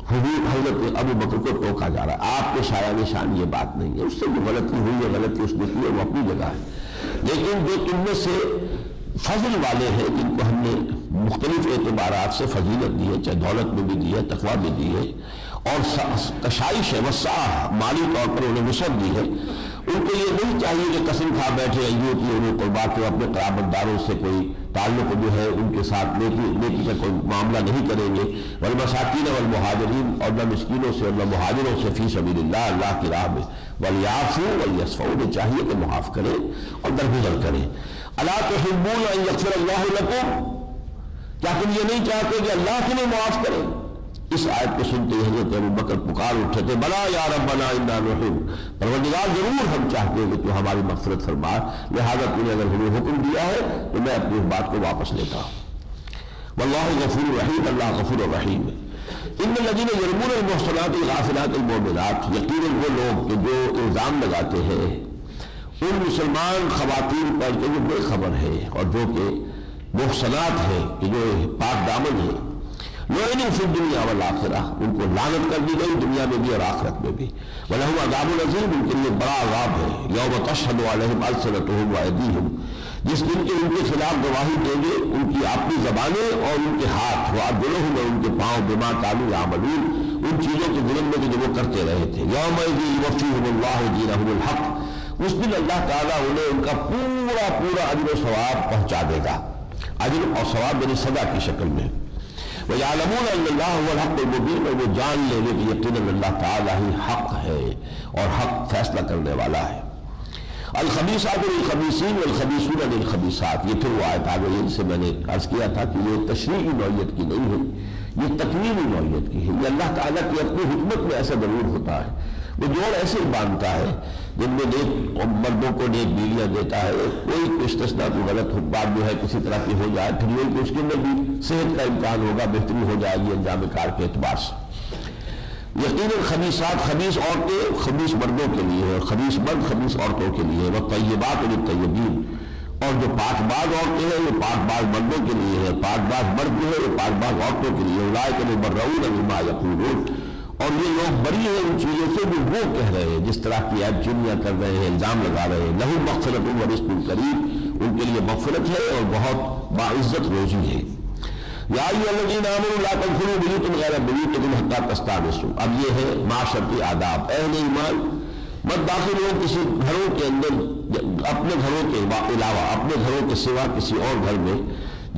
A: حضرت ابو بکر کو ٹوکا جا رہا ہے، آپ کے شایان شان یہ بات نہیں ہے. اس سے جو غلطی ہوئی ہے، غلطی اس نے کی ہے، وہ اپنی جگہ ہے. لیکن جو تم میں سے فضل والے ہیں جن کو ہم نے مختلف اعتبارات سے فضیلت دی ہے، چاہے دولت میں بھی دی ہے، تقویٰ بھی دی ہے، اور کشائش ہے وسعہ مالی طور پر انہیں وسعت دی ہے، ان کو یہ نہیں چاہیے کہ قسم کھا بیٹھے ایوب کی انہوں قربا کے اپنے قرابت داروں سے کوئی تعلق جو ہے ان کے ساتھ نیکی کا کوئی معاملہ نہیں کریں گے. والمساکین والمہاجرین، اور نہ مسکینوں سے اور نہ مہاجروں سے فی سبیل اللہ، اللہ کی راہ میں. ولیعفوا ولیصفحوا، انہیں چاہیے کہ معاف کریں اور درگزر کریں. الا تحبون ان یغفر اللہ لکم، کیا تم یہ نہیں چاہتے کہ اللہ تمہیں معاف کرے؟ اس آیت کو سنتے ہی حضرت ابو بکر پکار اٹھے تھے، بلا یا ربنا انا نحب، پروردگار ضرور ہم چاہتے ہیں کہ تو ہماری مغفرت فرما، لہذا تم نے اگر ہمیں حکم دیا ہے تو میں اپنی اس بات کو واپس لیتا ہوں. واللہ غفور رحیم، اللہ غفور رحیم ہے. ان الذین یرمون المحصنات الغافلات المؤمنات، یقیناً وہ لوگ کہ جو الزام لگاتے ہیں ان مسلمان خواتین پر جو بے خبر ہے اور جو کہ محصنات ہیں، کہ جو پاک دامن ہیں، لعنوا فی الدنیا والآخرہ، ان کو لعنت کر دی گئی دنیا میں بھی اور آخرت میں بھی. ولہم عذاب عظیم، ان کے لیے بڑا عذاب ہے. یوم تشہد علیہم السنتہم وایدیہم، جس دن کے ان کے خلاف گواہی دیں گے ان کی اپنی زبانیں اور ان کے ہاتھ، وارجلہم، اور ان کے پاؤں، بما کانوا یعملون، ان چیزوں کے ظلم میں جو وہ کرتے رہے تھے. یومئذ یوفیہم اللہ دینہم الحق، اس دن اللہ تعالیٰ انہیں ان کا پورا پورا اجر و ثواب پہنچا دے گا. اجر اور ثواب یعنی سزا کی شکل میں. وَيَعْلَمُونَ أَنَّ اللَّهَ هُوَ الْحَقُّ الْمُبِينُ، اور وہ جان لیں گے کہ یقیناً اللہ تعالیٰ ہی حق ہے اور حق فیصلہ کرنے والا ہے. الخبیثات للخبیثین والخبیثون للخبیثات، یہ پھر وہ آیت آ گئی جسے میں نے عرض کیا تھا کہ یہ تشریعی نوعیت کی نہیں ہے، یہ تکوینی نوعیت کی ہے. یہ اللہ تعالیٰ کی اپنی حکمت میں ایسا ضرور ہوتا ہے، وہ جوڑ ایسے باندھتا ہے جن میں نیک مردوں کو نیک بیویاں دیتا ہے، کوئی استثناء کوئی غلط بات جو ہے کسی طرح کی ہو جائے پھر یہ کہ اس کے اندر بھی صحت کا امکان ہوگا، بہتری ہو جائے گی انجام کار کے اعتبار سے. یقیناً خبیثات، خبیث عورتیں خبیث مردوں کے لیے اور خبیث مرد خبیث عورتوں کے لیے. والطیبات للطیبین، اور جو پاک باز عورتیں ہیں وہ پاک باز مردوں کے لیے ہے، پاک باز مرد جو ہے وہ پاک باز عورتوں کے لیے. اولئک مبرؤون مما یقولون، اور یہ لوگ بری ہیں ان چیزوں سے جو وہ کہہ رہے ہیں، جس طرح کی ایب چنیاں کر رہے ہیں، الزام لگا رہے ہیں. لہم مغفرۃ ورزق کریم، ان کے لیے مغفرت ہے اور بہت باعزت روزی ہے. یا ایھا الذین آمنوا لا تدخلوا بیوتا غیر بیوتکم حتی تستأنسوا، اب یہ ہے معاشرتی آداب. اہل ایمان مت داخل ہو کسی گھروں کے اندر اپنے گھروں کے علاوہ، اپنے گھروں کے سوا کسی اور گھر میں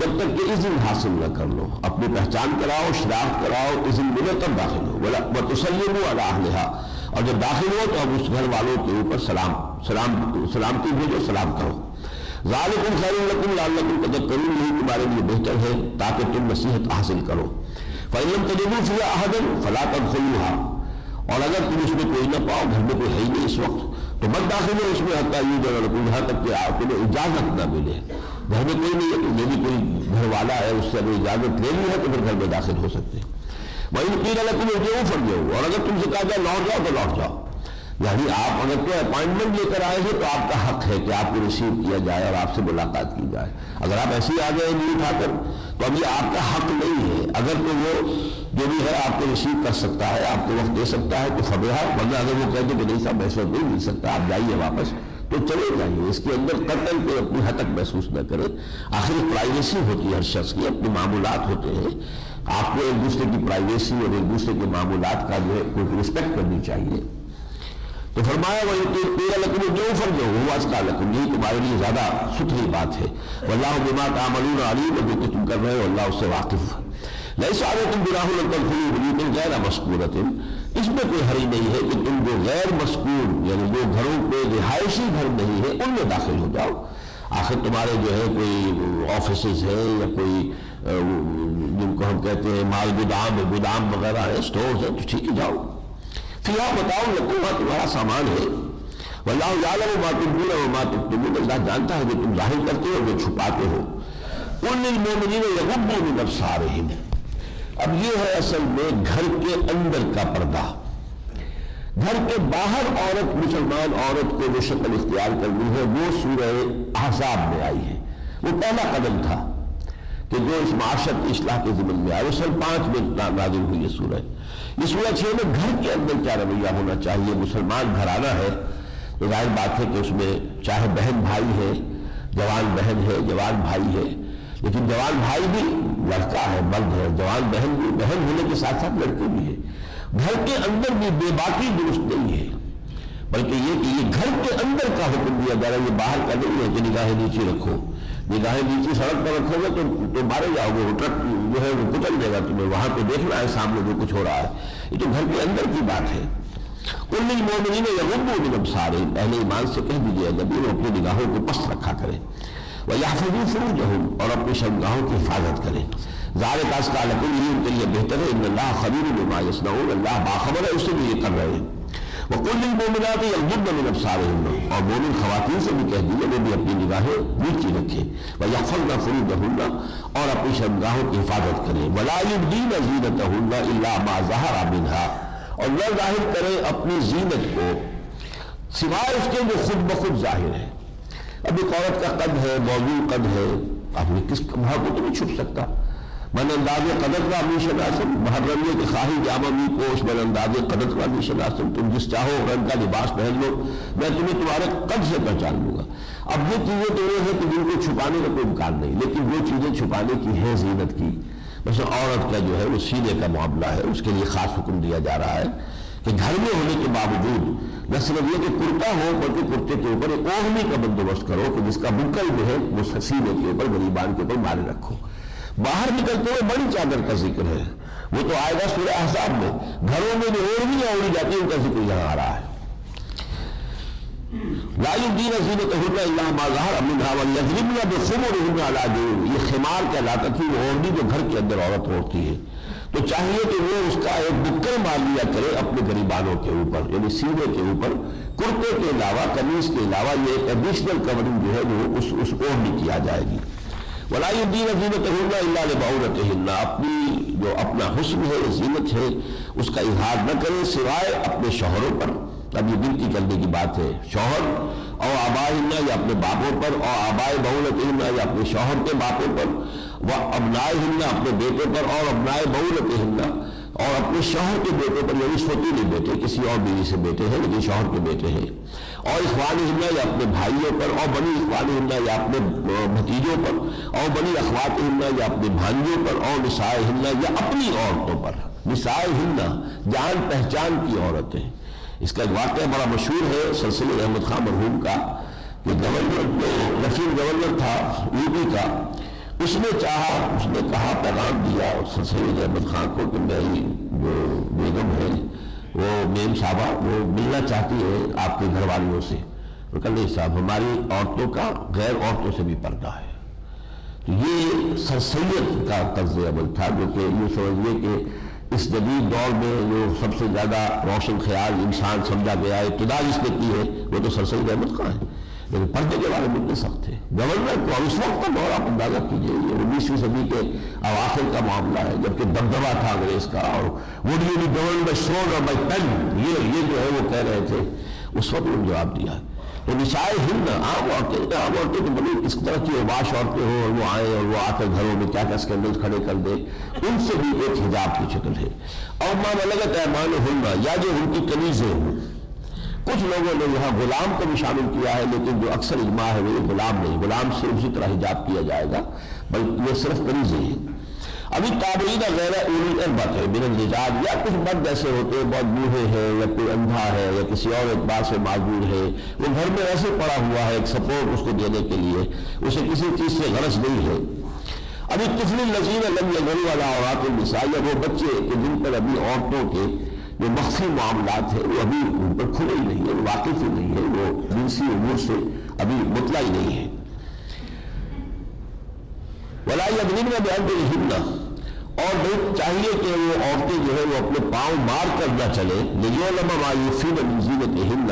A: جب تک کہ اذن حاصل نہ کر لو. اپنی پہچان کراؤ، شناخت کراؤ، اذن ملے تب داخل ہو. وَتُسَلِّمُوا عَلَىٰ أَهْلِهَا، اور جب داخل ہو تو اب اس گھر والوں کے اوپر سلامتی بھیجو، سلام کرو. ذَلِكُمْ خَيْرٌ لَكُمْ لَعَلَّكُمْ تَذَكَّرُونَ، یہی تمہارے لیے بہتر ہے تاکہ تم نصیحت حاصل کرو. فَإِن لَمْ تَجِدُوا فِيهَا أَحَدًا فَلَا تَدْخُلُوهَا، اور اگر تم اس میں کوئی نہ پاؤ، گھر میں کوئی ہے ہی نہیں اس وقت، تو مت داخل ہو اس میں حتیٰ یؤذن لکم، یہاں تک کہ تمہیں اجازت نہ ملے. گھر میں کوئی نہیں ہے تو یہ بھی کوئی گھر والا ہے، اس سے اگر اجازت لے لی ہے تو پھر گھر میں داخل ہو سکتے ہیں. وَإِن قِيلَ لَكُمْ ارْجِعُوا فَارْجِعُوا، اور اگر تم سے کہا جائے لوٹ جاؤ تو لوٹ جاؤ. یعنی آپ اگر کوئی اپائنٹمنٹ لے کر آئے ہیں تو آپ کا حق ہے کہ آپ کو ریسیو کیا جائے اور آپ سے ملاقات کی جائے. اگر آپ ایسے ہی آ گئے نہیں اٹھا کر تو اب یہ آپ کا حق نہیں ہے. اگر تو وہ جو بھی ہے آپ کو ریسیو کر سکتا ہے, آپ کو وقت دے سکتا ہے تو خبر ہے, ورنہ اگر وہ کہتے کہ نہیں صاحب میں اس وقت نہیں مل سکتا, آپ جائیے واپس, تو چلے جائیے. اس کے اندر قتل کو اپنی حقیقت محسوس نہ کریں. آخر پرائیویسی ہوتی ہے ہر شخص کی, اپنے معمولات ہوتے ہیں. آپ کو ایک دوسرے کی پرائیویسی اور ایک دوسرے کے معمولات کا جو ہے کوئی رسپیکٹ کرنی چاہیے. تو فرمایا وہ تیرا لکم جو فرض ہوا اس کا لکم, یہی تمہارے لیے زیادہ ستھری بات ہے. واللہ بما تعملون علیم, جو کہ تم کر رہے ہو اللہ اس سے واقف. لیس علیکم جناح ان تدخلوا بیوتا غیر مسکونۃ, اس میں کوئی حرج نہیں ہے کہ تم جو غیر مسکون یعنی جو گھروں پہ رہائشی گھر نہیں ہے ان میں داخل ہو جاؤ. آخر تمہارے جو ہے کوئی آفیسز ہیں یا کوئی جن کو ہم کہتے ہیں مال گودام وغیرہ ہے, اسٹورز ہیں, تو ٹھیک ہے جاؤ. فیہا بتاؤ لکم, تمہارا سامان ہے. واللہ یعلم ما تبدون وما تکتمون, اللہ جانتا ہے جو تم ظاہر کرتے ہو جو چھپاتے ہو. قل للمؤمنین یغضوا من ابصارہم, اب یہ ہے اصل میں گھر کے اندر کا پردہ. گھر کے باہر عورت, مسلمان عورت کو جو شکل اختیار کرنی ہے وہ سورہ احزاب میں آئی ہے. وہ پہلا قدم تھا کہ جو اس معاشرت کی اصلاح کے ضمن میں آئے. وہ سن 5 میں نازل ہوئی یہ سورہ. یہ سورہ 6 میں گھر کے اندر کیا رویہ ہونا چاہیے. مسلمان گھرانہ ہے تو ظاہر بات ہے کہ اس میں چاہے بہن بھائی ہے, جوان بہن ہے, جوان بھائی ہے, لیکن جوان بھائی بھی لڑکا ہے, مرد ہے, جوان بہن بھی, بہن ہونے کے ساتھ ساتھ لڑکے بھی ہے. گھر کے اندر بھی بے باکی درست نہیں ہے, بلکہ یہ کہ یہ گھر کے اندر کا حکم دیا جا رہا ہے. یہ باہر کا نہیں ہے کہ نگاہیں نیچے رکھو. نگاہیں نیچے سڑک پر رکھو گے تو مارے جاؤ گے, وہ ٹرک جو ہے وہ کچل دے گا تمہیں. وہاں پہ دیکھنا ہے سامنے جو کچھ ہو رہا ہے. یہ تو گھر کے اندر کی بات ہے. قل للمؤمنین یغضوا من ابصارہم, اہل ایمان سے کہہ دیجیے نبی وہ اپنی نگاہوں کو پست رکھا کریں. وَيَحْفَظُوا فُرُوجَهُمْ, اور اپنی شرمگاہوں کی حفاظت کریں. ذَلِكَ أَزْكَىٰ لَكُمْ, یہ ان کے لیے بہتر ہے. إِنَّ اللَّهَ خَبِيرٌ بِمَا يَصْنَعُونَ, اللہ باخبر ہے اس سے بھی یہ کر رہے ہیں. وَقُلْ لِلْمُؤْمِنَاتِ يَغْضُضْنَ مِنْ أَبْصَارِهِنَّ, اور مومن خواتین سے بھی کہہ دیجیے وہ بھی اپنی نگاہیں نیچی رکھیں. وَيَحْفَظْنَ فُرُوجَهُنَّ, اور اپنی شرمگاہوں کی حفاظت کریں. وَلَا يُبْدِينَ زِينَتَهُنَّ إِلَّا مَا ظَهَرَ مِنْهَا, اور نہ ظاہر کریں اپنی زینت کو سوائے اس کے جو خود بخود ظاہر ہے. اب ایک عورت کا قد ہے, موضوع قد ہے, آپ نے کس بھاؤ کو تو نہیں چھپ سکتا. من انداز قدر کا می شناسم, محرمیہ کے خواہی جامہ می پوش, من انداز قدر کا می شناسم, تم جس چاہو رنگ کا لباس پہن لو, میں تمہیں تمہارے قد سے پہچان لوں گا. اب یہ چیزیں تو یہ ہے کہ جن کو چھپانے کا کوئی امکان نہیں, لیکن وہ چیزیں چھپانے کی ہیں زینت کی. بس عورت کا جو ہے وہ سینے کا معاملہ ہے, اس کے لیے خاص حکم دیا جا رہا ہے کہ گھر میں ہونے کے باوجود نہ صرف یہ کہ کرتا ہو بلکہ کرتے کے اوپر ایک اوڑھنی کا بندوبست کرو کہ جس کا بکل جو ہے وہ سینے کے اوپر, غریبان کے اوپر مارے رکھو. باہر نکلتے ہوئے بڑی چادر کا ذکر ہے, وہ تو آئے گا سورہ احزاب میں. گھروں میں جو اوڑھنیاں اوڑھی جاتی ہیں ان کا ذکر یہاں آ رہا ہے. لا یبدین زینتہن الا ما ظہر منها ولیضربن بخمرہن علی جیوبہن, یہ خمار کہلاتا تھی وہ اوڑھنی جو گھر کے اندر عورت اوڑھتی ہے. تو چاہیے کہ وہ اس کا ایک بکر مار لیا کرے اپنے غریبانوں کے اوپر, یعنی سینے کے اوپر. کرتے کے علاوہ, قمیص کے علاوہ یہ ایک ایڈیشنل کورنگ جو ہے وہ اس اوڑھنی کی آ جائے گی. ولا یبدین زینتہن الا لبعولتہن, اپنی جو اپنا حسن ہے, زینت ہے, اس کا اظہار نہ کرے سوائے اپنے شوہروں پر. اب یہ گنتی کرنے کی بات ہے. شوہر اور آبائہن, یا اپنے باپوں پر, اور آبائے بعولتہن, یا اپنے شوہر کے باپوں پر, وہ ابنائہن, اپنے بیٹے پر, اور ابنائے بعولتہن, اور اپنے شوہر کے بیٹے پر, یعنی سوتیلے بیٹے, کسی اور بیوی سے بیٹے ہیں لیکن شوہر کے بیٹے ہیں. اور اخوانہن, یا اپنے بھائیوں پر, اور بنی اخوانہن, یا اپنے بھتیجوں پر, اور بنی اخواتہن, یا اپنے بھانجوں پر, اور نسائہن, یا اپنی عورتوں پر. نسائہن جان پہچان کی عورتیں. اس کا ایک واقعہ بڑا مشہور ہے سلسلہ احمد خان مرحوم کا, کہ گورنر رفیع گورنر تھا یو پی کا. اس نے چاہا, اس نے کہا, پیغام دیا سلسلہ احمد خان کو کہ میری جو بیگم ہے وہ میم صاحبہ وہ ملنا چاہتی ہے آپ کے گھر والیوں سے. وہ کہا نہیں صاحب, ہماری عورتوں کا غیر عورتوں سے بھی پردہ ہے. تو یہ سر سید کا طرز عمل تھا, جو کہ یہ سمجھیے کہ اس جدید دور میں جو سب سے زیادہ روشن خیال انسان سمجھا گیا ہے, ابتدا جس نے کی ہے وہ تو سر سید احمد خان ہے. لیکن پردے کے بارے میں اتنے سخت تھے. گورنر کو اس وقت کا دور آپ اندازہ کیجیے، یہ 19ویں صدی کے اواخر کا معاملہ ہے، جبکہ دبدبہ تھا انگریز کا، اور would you be governed by sword or by pen، یہ جو ہے وہ کہہ رہے تھے. اس وقت انہوں نے جواب دیا. تو نسائے ہند عام عورتیں تو بڑی اس طرح کی اوباش عورتیں ہوں اور وہ آئیں اور وہ آ کر گھروں میں کیا کیا اسکینڈل کھڑے کر دے، ان سے بھی ایک حجاب کی شکل ہے. اور مان لگت ایمان ہننا، یا جو ان کی کنیزیں ہوں. کچھ لوگوں نے یہاں غلام کو بھی شامل کیا ہے، لیکن جو اکثر اجماع ہے وہ یہ غلام نہیں، غلام سے اسی طرح حجاب کیا جائے گا، بلکہ یہ صرف کنیزیں ہیں. ابھی تابعین غیر اولی الاربۃ ہے من الرجال، یا کچھ مرد ایسے ہوتے ہیں بہت بوڑھے ہیں، یا کوئی اندھا ہے، یا کسی اور اعتبار سے معذور ہے، وہ گھر میں ایسے پڑا ہوا ہے ایک سپورٹ اس کو دینے کے لیے، اسے کسی چیز سے غرض نہیں ہے. ابھی طفل الذین لم یظہروا علی عورات النساء، یا وہ بچے کہ جن پر ابھی عورتوں کے جو مخفی معاملات ہیں وہ ابھی ان پر کھلے ہی نہیں ہیں، واقف ہی نہیں ہے، وہ جنسی امور سے ابھی مطلع ہی نہیں ہے. ولا یضربن بارجلہن، اور نہیں چاہیے کہ وہ عورتیں جو ہے وہ اپنے پاؤں مار کر نہ چلے، لیعلم ما یخفین من زینتہن،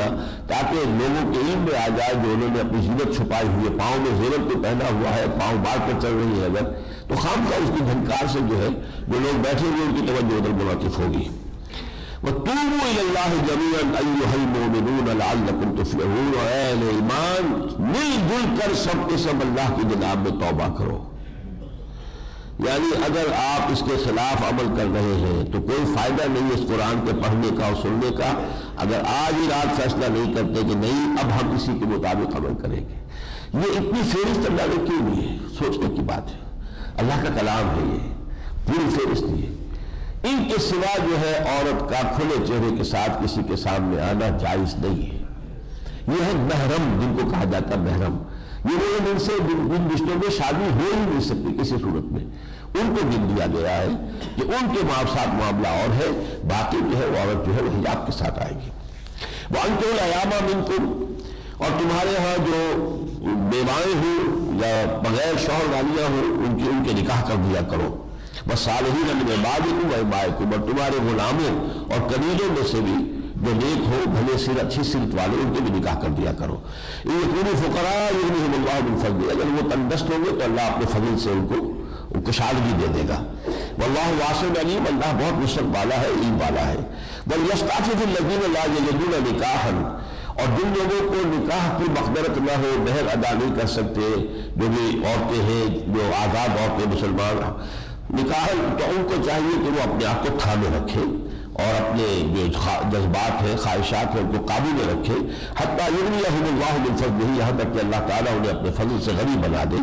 A: تاکہ لوگوں کے علم میں آ جائے جو انہوں نے اپنی زینت چھپائی ہوئی ہے، پاؤں میں زینت کو پہنا ہوا ہے، پاؤں مار کر چل رہی ہے اگر، تو خامخواہ اس کی دھنکار سے جو ہے جو لوگ بیٹھے ہوئے ان کی توجہ ادھر منعطف ہوگی. وَتُوبُوا إِلَى اللَّهِ جَمِيعًا أَيُّهَا الْمُؤْمِنُونَ لَعَلَّكُمْ تُفْلِحُونَ، اور اے اہل ایمان مل جل کر سب کے سب اللہ کی جناب میں توبہ کرو. یعنی اگر آپ اس کے خلاف عمل کر رہے ہیں تو کوئی فائدہ نہیں اس قرآن کے پڑھنے کا اور سننے کا، اگر آج ہی رات فیصلہ نہیں کرتے کہ نہیں اب ہم اسی کے مطابق عمل کریں گے. یہ اتنی فہرست اللہ نے کیوں نہیں ہے؟ سوچنے کی بات ہے. اللہ کا کلام ہے، یہ پوری فہرست ہے. ان کے سوا جو ہے عورت کا کھلے چہرے کے ساتھ کسی کے سامنے آنا جائز نہیں ہے. یہ ہے محرم، جن کو کہا جاتا ہے محرم. یہ وہ جن سے جن رشتوں میں شادی ہو ہی نہیں سکتی کسی صورت میں، ان کو گن دیا گیا ہے کہ ان کے ساتھ معاملہ اور ہے، باقی جو ہے وہ عورت جو ہے وہ حجاب کے ساتھ آئے گی. وَأَنْكِحُوا الْأَيَامَ مِنْكُمْ، اور تمہارے ہاں جو بیوائیں ہوں یا بغیر شوہر والیاں ہوں ان کے نکاح کر دیا کرو. وَالصَّالِحِينَ مِنْ عِبَادِكُمْ وَإِمَائِكُمْ، اور تمہارے غلاموں اور کنیزوں میں سے بھی جو نیک ہو بھلے سیر اچھی سیرت والے ان کے بھی نکاح کر دیا کرو. ان یکونوا فقراء یغنیہم اللہ من فضلہ، اگر وہ تنگدست ہوں گے تو اللہ اپنے فضل سے ان کو کشادگی دے دے گا. واللہ واسع علیم، اللہ بہت وسعت والا ہے، علم والا ہے. وَلْيَسْتَعْفِفِ الَّذِينَ لَا يَجِدُونَ نِكَاحًا، اور جن لوگوں کو نکاح کی مقدرت نہ ہو، مہر ادا نہیں کر سکتے، جو بھی عورتیں ہیں جو آزاد عورتیں مسلمان نکاح، تو ان کو چاہیے کہ وہ اپنے آپ کو تھامے رکھے اور اپنے جو جذبات ہیں خواہشات ہیں ان کو قابو میں رکھے. حتیٰ یغنیہم اللہ من فضلہ، یہاں تک کہ اللہ تعالیٰ انہیں اپنے فضل سے غنی بنا دے.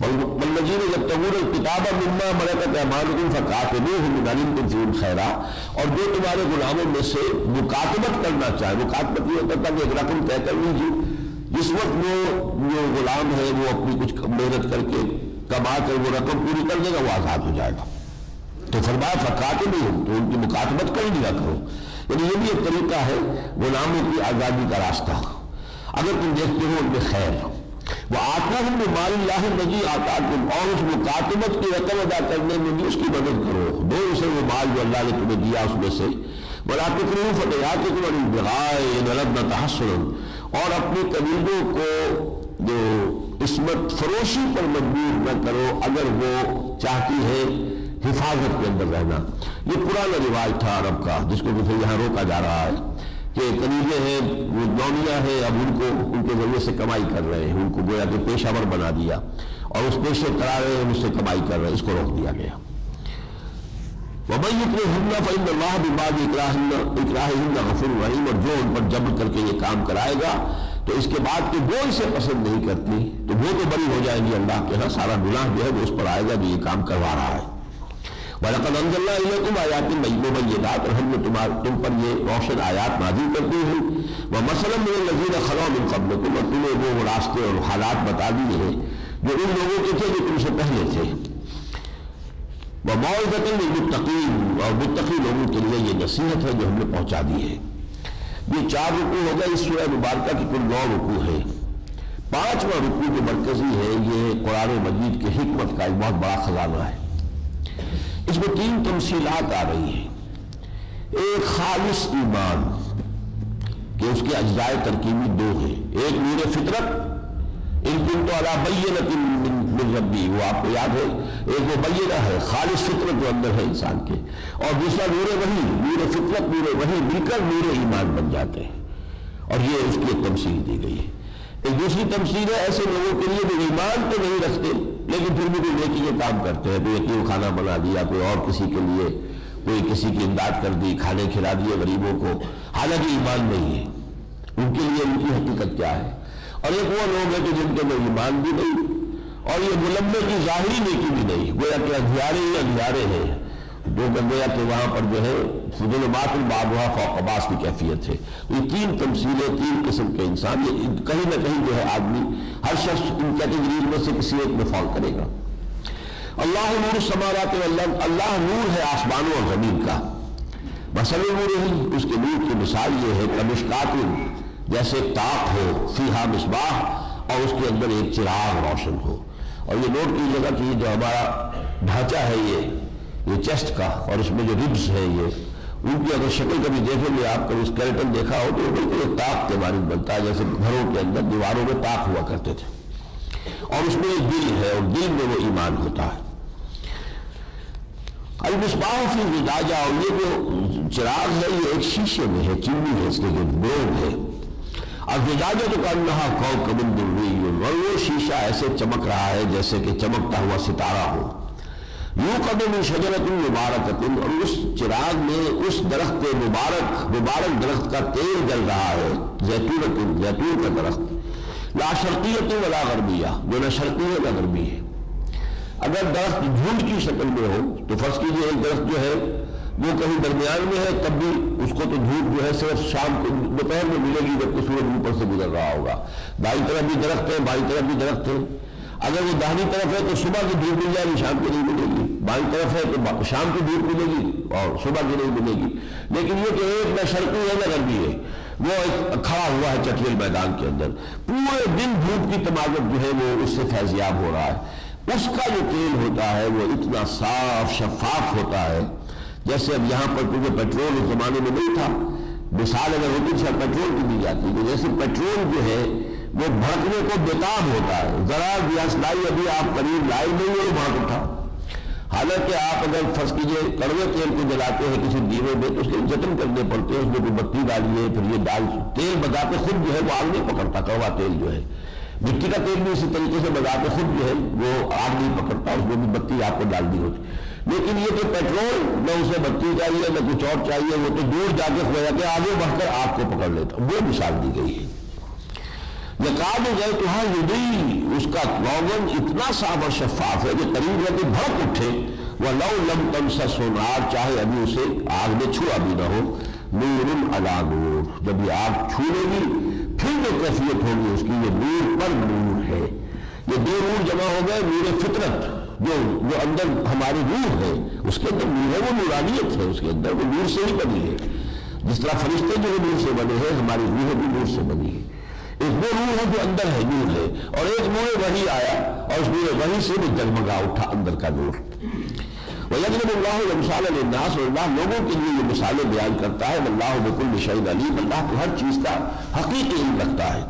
A: والذین یبتغون الکتاب مما ملکت ایمانکم فکاتبوہم ان علمتم فیہم خیرا، اور جو تمہارے غلاموں میں سے مکاتبت کرنا چاہے، مکاتبت یہ ہوتا ہے کہ ایک رقم طے کر لیجیے، جس وقت وہ جو غلام ہے وہ اپنی کچھ محنت کر کے کما کر وہ رقم پوری کر دے گا، وہ آزاد ہو جائے گا. تو فرمایا فکاتبوہم، تو ان کی مکاتبت کر لیا کرو. یعنی یہ بھی ایک طریقہ ہے غلاموں کی آزادی کا راستہ. اگر تم دیکھتے ہو ان میں خیر. وَآتُوهُم مِّن مَّالِ اللَّهِ الَّذِي آتَاكُمْ، اور اس مکاتبت کی رقم ادا کرنے میں بھی اس کی مدد کرو، دو اسے وہ مال جو اللہ نے تمہیں دیا اس میں سے. وَلَا تُكْرِهُوا فَتَيَاتِكُمْ عَلَى الْبِغَاءِ إِنْ أَرَدْنَا تَحَصُّنًا، اور اپنی قبیلوں کو جو عصمت فروشی پر مجبور نہ کرو اگر وہ چاہتی ہے حفاظت کے اندر رہنا. یہ پرانا رواج تھا عرب کا، جس کو پھر یہاں روکا جا رہا ہے کہ کنیزیں ہیں، وہ نونیاں ہیں، اب ان کو ان کے ذریعے سے کمائی کر رہے ہیں، ان کو گویا کہ پیشہ ور بنا دیا اور اس پیشے کرا رہے ہیں، اس سے کمائی کر رہے ہیں، اس کو روک دیا گیا. وَمَن يُكْرِههُنَّ فَإِنَّ اللَّهَ مِن بَعْدِ إِكْرَاهِهِنَّ غَفُورٌ رَحِيمٌ، اور جو ان پر جبر کر کے یہ کام کرائے گا تو اس کے بعد کہ وہ اسے پسند نہیں کرتی تو وہ تو بری ہو جائے گی اللہ کے ہاں، سارا گناہ جو ہے وہ اس پر آئے گا جو یہ کام کروا رہا ہے. وَلَقَدْ أَنزَلْنَا إِلَيْكُمْ آيَاتٍ مُبَيِّنَاتٍ، اور ہم نے تم پر یہ روشن آیات نازل کر دی ہیں. وَمَثَلًا مِّنَ الَّذِينَ خَلَوْا مِن قَبْلِكُمْ، اور تمہیں وہ راستے اور حالات بتا دیے ہیں جو ان لوگوں کے تھے جو تم سے پہلے تھے. وَمَوْعِظَةً لِّلْمُتَّقِينَ، اور متقی لوگوں کے لیے یہ نصیحت ہے جو ہم نے پہنچا دی ہے. یہ 4 رکوع ہو گئے اس سورہ مبارکہ کی، کل 9 رکوع ہے. 5واں رکوع جو مرکزی ہے یہ قرآن مجید کی حکمت کا ایک بہت بڑا خزانہ ہے. اس میں 3 تمثیلات آ رہی ہیں. ایک خالص ایمان کہ اس کے اجزائے ترکیبی دو ہیں، ایک نور فطرت ان کنت علی بینۃ من ربی، وہ آپ کو یاد ہے، ایک وہ بینہ ہے خالص فطرت جو اندر ہے انسان کے، اور دوسرا نور وحی، نور فطرت نور وحی مل کر نور ایمان بن جاتے ہیں، اور یہ اس کی ایک تمثیل دی گئی ہے۔ ایک دوسری تمثیل ہے ایسے لوگوں کے لیے جو ایمان تو نہیں رکھتے لیکن پھر بھی کوئی نیکی کے کام کرتے ہیں، کوئی یتیم خانہ بنا دیا، کوئی اور کسی کے لیے کوئی کسی کی امداد کر دی، کھانے کھلا دیے غریبوں کو، حالانکہ ایمان نہیں ہے، ان کے لیے ان کی حقیقت کیا ہے۔ اور ایک وہ لوگ ہیں کہ جن کے اندر ایمان بھی نہیں اور یہ ملمے کی ظاہری نیکی بھی نہیں، گویا کہ اندھیارے ہی اندھیارے ہیں، جو گویا کہ وہاں پر جو ہے ظلمات بعضها فوق بعض کی کیفیت ہے۔ یہ تین تمثیلیں، تین قسم کے انسان، یہ کہیں نہ کہیں جو ہے آدمی، ہر شخص ان کیٹیگریز میں سے کسی ایک میں فال کرے گا۔ اللہ نور السماوات والارض، اللہ نور ہے آسمانوں اور زمین کا، مثل نورہ، اس کے نور کی مثال یہ ہے کمشکات، جیسے تاق ہو، فیہا مصباح، اور اس کے اندر ایک چراغ روشن ہو۔ اور یہ نوٹ کیجیے گا کہ یہ جو ہمارا ڈھانچہ ہے یہ چیسٹ کا، اور اس میں جو ربز ہے یہ، ان کی اگر شکل کبھی دیکھیں گے آپ، کبھی اسکیلٹن دیکھا ہو تو بالکل ایک تاق کے مانند بنتا ہے، جیسے گھروں کے اندر دیواروں میں تاق ہوا کرتے تھے، اور اس میں ایک دل ہے، اور دل میں وہ ایمان ہوتا ہے۔ المصباح فی زجاجہ، اور یہ جو چراغ ہے یہ ایک شیشے میں ہے، چمنی ہے، اس کے جو بلوگ ہے، الزجاجہ تو کانہا کوکب دری، اور وہ شیشہ ایسے چمک رہا ہے جیسے کہ چمکتا ہوا ستارہ ہو۔ یوقد من شجرۃ مبارکۃ، اور اس چراغ میں اس درخت مبارک درخت کا تیل جل رہا ہے، زیتون کا درخت، لا شرقیۃ ولا غربیہ، جو نہ شرقی ہے نہ غربی ہے۔ اگر درخت جھنڈ کی شکل میں ہو تو فرض کیجیے ایک درخت جو ہے وہ کہیں درمیان میں ہے، تب بھی اس کو تو دھوپ جو ہے صرف شام کو دوپہر میں ملے گی جب کہ سورج اوپر سے گزر رہا ہوگا۔ دائیں طرف بھی درخت ہے، بائیں طرف بھی درخت ہے، اگر وہ داہنی طرف ہے تو صبح کی دھوپ مل جائے گی، شام کی نہیں ملے گی، بائیں طرف ہے تو شام کی دھوپ ملے گی اور صبح کی نہیں ملے گی۔ لیکن یہ کہ ایک نہ شرقی ہے نہ غربی ہے، وہ ایک کھڑا ہوا ہے چٹیل میدان کے اندر، پورے دن دھوپ کی تمازت جو ہے وہ اس سے فیضیاب ہو رہا ہے۔ اس کا جو تیل ہوتا ہے وہ اتنا صاف شفاف ہوتا ہے، جیسے اب یہاں پر کیونکہ پیٹرول اس زمانے میں نہیں تھا، مثال اگر ہوتی تھی پیٹرول کی دی جاتی ہے، جیسے پیٹرول جو ہے وہ بھڑکنے کو بےتاب ہوتا ہے، ذرا گیس لائی ابھی آپ قریب لائی نہیں ہے بھڑک اٹھا۔ حالانکہ آپ اگر فرض کیجیے کڑوے تیل کو جلاتے ہیں کسی دیوے میں تو اس کے جتن کرنے پڑتے ہیں، اس میں کوئی بتی ڈالیے، پھر یہ ڈال تیل بذات خود جو ہے وہ آگ نہیں پکڑتا، کڑوا تیل جو ہے، مٹی کا تیل بھی اسی طریقے سے بذات خود جو ہے وہ آگ نہیں پکڑتا، اس میں بھی بتی آپ کو ڈال دی ہوتی۔ لیکن یہ تو پیٹرول، نہ اسے بتی چاہیے نہ کچھ اور چاہیے، وہ تو دور جا کے کھویا کے آگے بڑھ کر آگ کو پکڑ لیتا، وہ مثال دی گئی ہے۔ یکاد زیتها یضیء، اس کا روغن اتنا صاف اور شفاف ہے کہ قریب ہے کہ بھڑک اٹھے، وَلَوْ لَمْ تَمْسَسْهُ نَارٌ، چاہے ابھی اسے آگ نے چھوا بھی نہ ہو، نور علی نور، جب یہ آگ چھو لے گی پھر جو کیفیت ہوگی اس کی، یہ نور پر نور ہے۔ یہ دو نور جمع ہو گئے، نور فطرت جو اندر ہماری روح ہے، اس کے اندر نور ہے، وہ نورانیت ہے، اس کے اندر وہ نور سے ہی بنی ہے، جس طرح فرشتے جو نور سے بنے ہیں، ہماری روح بھی نور سے بنی ہے۔ ایک وہ روح ہے جو اندر ہے، نور ہے، اور ایک نور وحی آیا اور اس نور وحی سے بھی جگمگا اٹھا اندر کا نور۔ وَيَضْرِبُ اللَّهُ الْأَمْثَالَ لِلنَّاسِ، اور اللہ لوگوں کے لیے یہ مثالیں بیان کرتا ہے، وَاللَّهُ بِكُلِّ شَيْءٍ عَلِيمٌ، اللہ کو ہر چیز کا حقیقی علم رکھتا ہے۔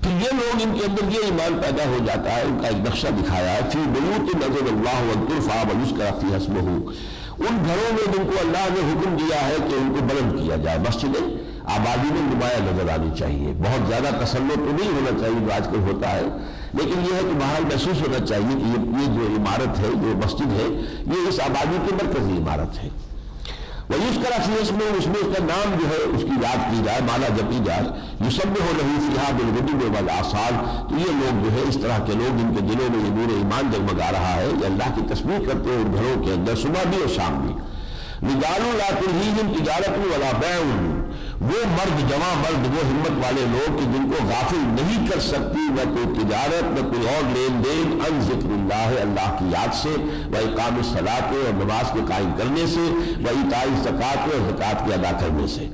A: پھر یہ لوگ ان کے اندر یہ ایمان پیدا ہو جاتا ہے، ان کا ایک نقشہ دکھایا ہے، فِي بُيُوتٍ أَذِنَ اللَّهُ أَن تُرْفَعَ وَيُذْكَرَ فِيهَا اسْمُهُ، ان گھروں میں جن کو اللہ نے حکم دیا ہے کہ ان کو بلند کیا جائے، مسجدیں آبادی میں نمایاں نظر آنی چاہیے، بہت زیادہ تسلط تو نہیں ہونا چاہیے جو آج کل ہوتا ہے، لیکن یہ ہے کہ بہرحال محسوس ہونا چاہیے کہ یہ جو عمارت ہے، جو مسجد ہے، یہ اس آبادی کی مرکزی عمارت ہے۔ وَيُذْكَرَ فِيهَا اسْمُهُ، اس میں اس کا نام جو ہے اس کی یاد کی جائے، مالا جپی جائے، يُسَبِّحُ لَهُ فِيهَا بِالْغُدُوِّ وَالْآصَالِ، تو یہ لوگ جو ہے اس طرح کے لوگ جن کے دلوں میں یہ نور ایمان جگمگا رہا ہے، یہ اللہ کی تسبیح کرتے ہیں ان گھروں کے اندر صبح بھی اور شام بھی۔ رِجَالٌ لَا تُلْهِيهِمْ تِجَارَةٌ وَلَا بَيْعٌ، وہ مرد، جواں مرد، وہ ہمت والے لوگ کہ جن کو غافل نہیں کر سکتی نہ کوئی تجارت نہ کوئی اور لین دین، عن ذکر اللہ، اللہ کی یاد سے، وإقام الصلاۃ، اور نماز کے قائم کرنے سے، وإیتاء الزکوٰۃ، اور زکوٰۃ کے ادا کرنے سے،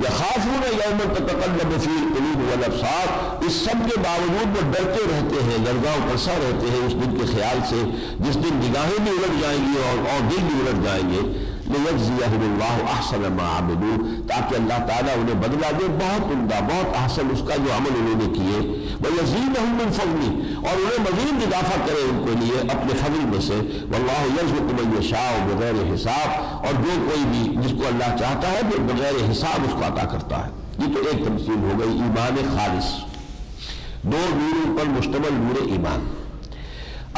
A: یخافون یوما تتقلب فیہ القلوب والابصار، اس سب کے باوجود وہ ڈرتے رہتے ہیں، لرزاں و ترساں رہتے ہیں اس دن کے خیال سے جس دن نگاہیں بھی الٹ جائیں گی اور دل بھی الٹ جائیں گے۔ لِيَجْزِيَهُمُ اللَّهُ أَحْسَنَ مَا عَمِلُوا، تاکہ اللہ تعالیٰ انہیں بدلہ دے بہت عمدہ بہت احسن اس کا جو عمل انہوں نے کیے، وَيَزِيدَهُم مِّن فَضْلِهِ، اور انہیں مزید اضافہ کرے ان کے لیے اپنے فضل میں سے، وَاللَّهُ يَرْزُقُ مَن يَشَاءُ بِغَيْرِ حساب، اور جو کوئی بھی جس کو اللہ چاہتا ہے وہ بغیر حساب اس کو عطا کرتا ہے۔ یہ تو ایک تمثیل ہو گئی ایمان خالص، دو نوروں پر مشتمل نور ایمان۔